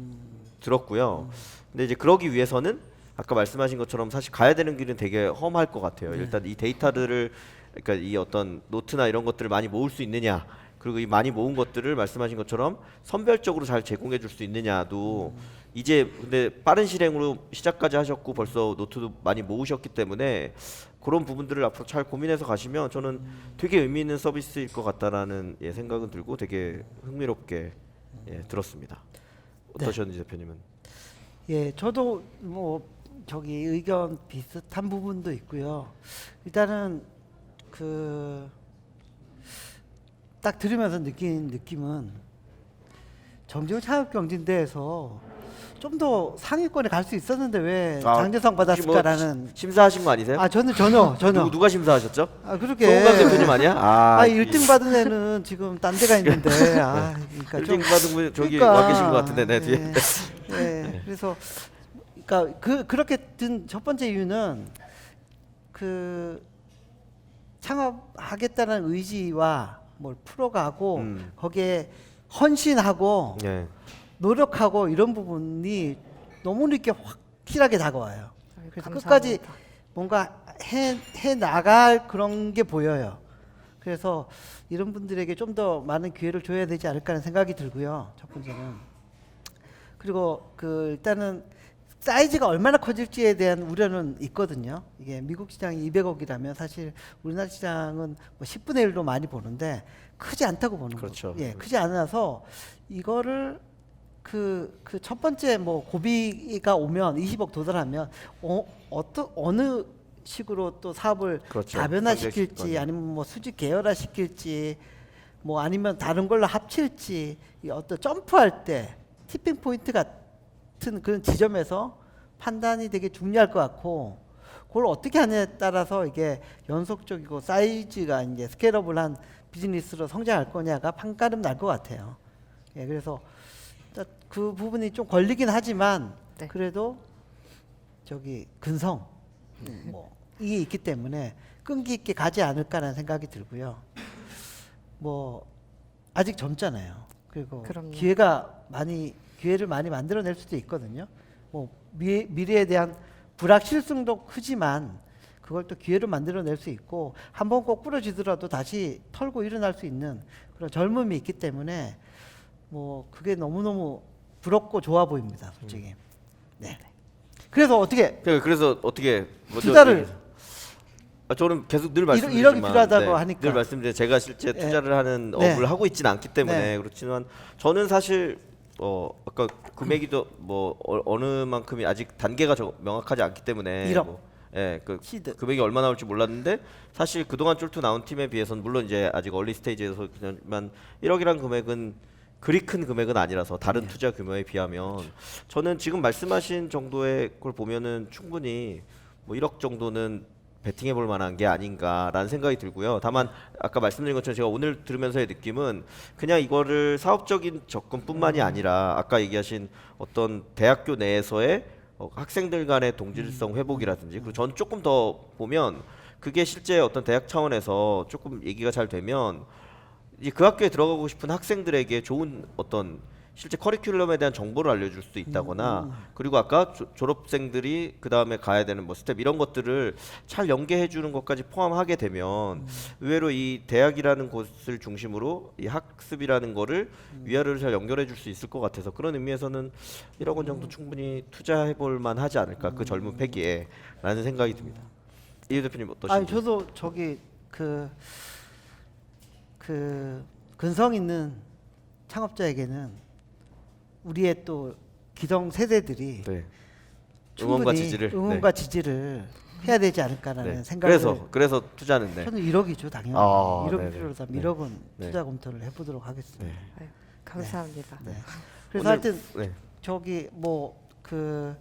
들었고요. 근데 이제 그러기 위해서는 아까 말씀하신 것처럼 사실 가야 되는 길은 되게 험할 것 같아요. 일단 이 데이터들을 그러니까 이 어떤 노트나 이런 것들을 많이 모을 수 있느냐 그리고 이 많이 모은 것들을 말씀하신 것처럼 선별적으로 잘 제공해 줄 수 있느냐도 이제 근데 빠른 실행으로 시작까지 하셨고 벌써 노트도 많이 모으셨기 때문에 그런 부분들을 앞으로 잘 고민해서 가시면 저는 되게 의미 있는 서비스일 것 같다라는 생각은 들고 되게 흥미롭게 들었습니다. 어떠셨는지 대표님은? 예, 저도 뭐 저기 의견 비슷한 부분도 있고요. 일단은 그 딱 들으면서 느낀 느낌은 정지훈 창업경진대회에서 좀 더 상위권에 갈 수 있었는데 왜 장려상 받았을까라는. 심사하신 거 아니세요? 아 저는 전혀 누가 심사하셨죠? 아 그렇게 송강 대표님 아니야? 아 1등 받은 애는 지금 딴 데가 있는데 아 그러니까 1등 받은 분 저기 그러니까, 와 계신 것 같은데 네 뒤에. 그래서 그러니까 그렇게 든 첫 번째 이유는 그 창업하겠다는 의지와 뭘 풀어가고 거기에 헌신하고 네. 노력하고 이런 부분이 너무 이렇게 확실하게 다가와요. 아유, 그래서 감사합니다. 끝까지 뭔가 해 나갈 그런 게 보여요. 그래서 이런 분들에게 좀 더 많은 기회를 줘야 되지 않을까 하는 생각이 들고요. 첫 번째는. 그리고 그 일단은 사이즈가 얼마나 커질지에 대한 우려는 있거든요. 이게 미국 시장이 200억이라면 사실 우리나라 시장은 뭐 10분의 1로 많이 보는데 크지 않다고 보는 그렇죠. 거죠. 예, 크지 않아서 이거를 그 첫 번째 뭐 고비가 오면 20억 도달하면 어느 식으로 또 사업을 그렇죠. 다변화시킬지 아니면 뭐 수직 계열화시킬지 뭐 아니면 다른 걸로 합칠지 이 어떤 점프할 때 티핑 포인트 같은 그런 지점에서 판단이 되게 중요할 것 같고 그걸 어떻게 하냐에 따라서 이게 연속적이고 사이즈가 이제 스케일업을한 비즈니스로 성장할 거냐가 판가름 날 것 같아요. 예, 그래서 그 부분이 좀 걸리긴 하지만 네. 그래도 저기 근성 뭐 이게 있기 때문에 끈기 있게 가지 않을까라는 생각이 들고요. 뭐 아직 젊잖아요. 그리고 그럼요. 기회를 많이 만들어낼 수도 있거든요. 뭐 미래에 대한 불확실성도 크지만 그걸 또 기회로 만들어낼 수 있고 한번 꼭 부러지더라도 다시 털고 일어날 수 있는 그런 젊음이 있기 때문에 뭐 그게 너무너무 부럽고 좋아 보입니다, 솔직히. 네. 그래서 어떻게 그래서 어떻게 먼저 투자를 저는 계속 늘 1억이 말씀드리지만 필요하다고 하니까. 늘 말씀드려 제가 실제 네. 투자를 하는 네. 업을 하고 있지는 않기 때문에 네. 그렇지만 저는 사실 아까 금액이도 뭐 어느 만큼이 아직 단계가 명확하지 않기 때문에 1억. 그 시드. 금액이 얼마 나올지 몰랐는데 사실 그동안 쫄투 나온 팀에 비해서는 물론 이제 아직 얼리 스테이지에서 그냥 1억이란 금액은 그리 큰 금액은 아니라서 다른 투자 규모에 비하면 저는 지금 말씀하신 정도의 걸 보면은 충분히 뭐 1억 정도는 베팅해 볼 만한 게 아닌가라는 생각이 들고요. 다만 아까 말씀드린 것처럼 제가 오늘 들으면서의 느낌은 그냥 이거를 사업적인 접근뿐만이 아니라 아까 얘기하신 어떤 대학교 내에서의 학생들 간의 동질성 회복이라든지 그리고 전 조금 더 보면 그게 실제 어떤 대학 차원에서 조금 얘기가 잘 되면 이제 그 학교에 들어가고 싶은 학생들에게 좋은 어떤 실제 커리큘럼에 대한 정보를 알려줄 수도 있다거나 그리고 아까 졸업생들이 그 다음에 가야 되는 뭐 스텝 이런 것들을 잘 연계해 주는 것까지 포함하게 되면 의외로 이 대학이라는 곳을 중심으로 이 학습이라는 거를 위아래로 잘 연결해 줄 수 있을 것 같아서 그런 의미에서는 1억 원 정도 충분히 투자해 볼 만하지 않을까 그 젊은 패기에 라는 생각이 듭니다. 이유 대표님 어떠신지? 아니 저도 저기 그 근성 있는 창업자에게는 우리의 또 기성 세대들이 네. 충분히 응원과 네. 지지를 해야 되지 않을까라는 네. 생각을 그래서 투자는 네. 저는 1억이죠 당연히. 아, 1억 네네. 필요하다면 네. 1억은 네. 투자 검토를 해보도록 하겠습니다. 네. 네, 감사합니다. 네. 그래서 오늘- 하여튼 네. 저기 뭐 그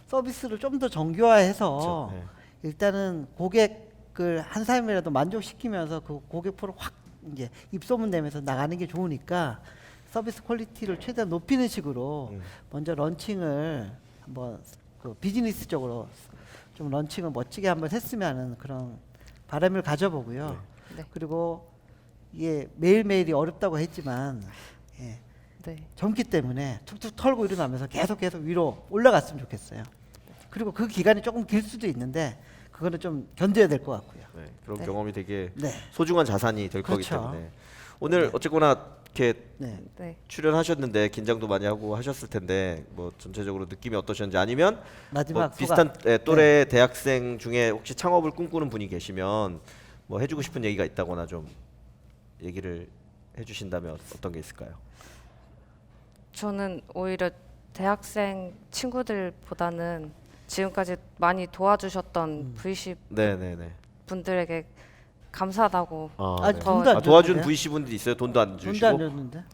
서비스를 좀 더 정교화해서 그렇죠. 네. 일단은 고객을 한 사람이라도 만족시키면서 그 고객 프로 확 이제 입소문 내면서 나가는 게 좋으니까 서비스 퀄리티를 최대한 높이는 식으로 먼저 런칭을 한번 그 비즈니스적으로 좀 런칭을 멋지게 한번 했으면 하는 그런 바람을 가져보고요. 네. 그리고 이게 매일매일이 어렵다고 했지만 예, 네. 젊기 때문에 툭툭 털고 일어나면서 계속 위로 올라갔으면 좋겠어요. 그리고 그 기간이 조금 길 수도 있는데 그거는 좀 견뎌야 될 것 같고요. 네, 그런 네. 경험이 되게 네. 소중한 자산이 될 거기 그렇죠. 때문에 오늘 어쨌거나 이렇게 네. 네. 출연하셨는데 긴장도 많이 하고 하셨을 텐데 뭐 전체적으로 느낌이 어떠셨는지 아니면 마지막 뭐 소감. 비슷한 또래 대학생 중에 혹시 창업을 꿈꾸는 분이 계시면 뭐 해주고 싶은 얘기가 있다거나 좀 얘기를 해주신다면 어떤 게 있을까요? 저는 오히려 대학생 친구들보다는 지금까지 많이 도와주셨던 VC 네네네. 분들에게 감사하다고. 아직 네. 돈도 안 도와준 줬는데요? VC 분들이 있어요. 돈도 안 돈도 주시고. 안 줬는데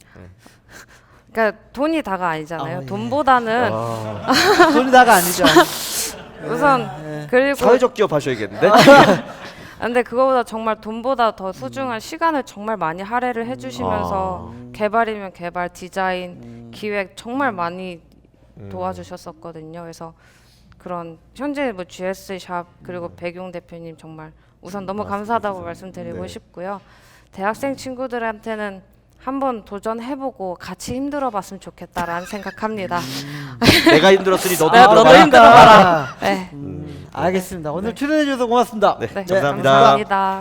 그러니까 돈이 다가 아니잖아요. 아, 예. 돈보다는 돈이 다가 아니죠. 우선 예. 그리고 사회적 기업 하셔야겠는데. 근데 그거보다 정말 돈보다 더 소중한 시간을 정말 많이 할애를 해주시면서 개발이면 개발, 디자인, 기획 정말 많이 도와주셨었거든요. 그래서 그런 현재 뭐 GS 샵 그리고 백용 대표님 정말 우선 너무 감사하다고 말씀드리고 네. 싶고요. 대학생 친구들한테는 한번 도전해보고 같이 힘들어봤으면 좋겠다라는 생각합니다. 내가 힘들었으니 너도 네, 너도 힘들어라. 힘들어봐라. 네, 알겠습니다. 오늘 출연해 주셔서 고맙습니다. 네, 네, 감사합니다. 감사합니다.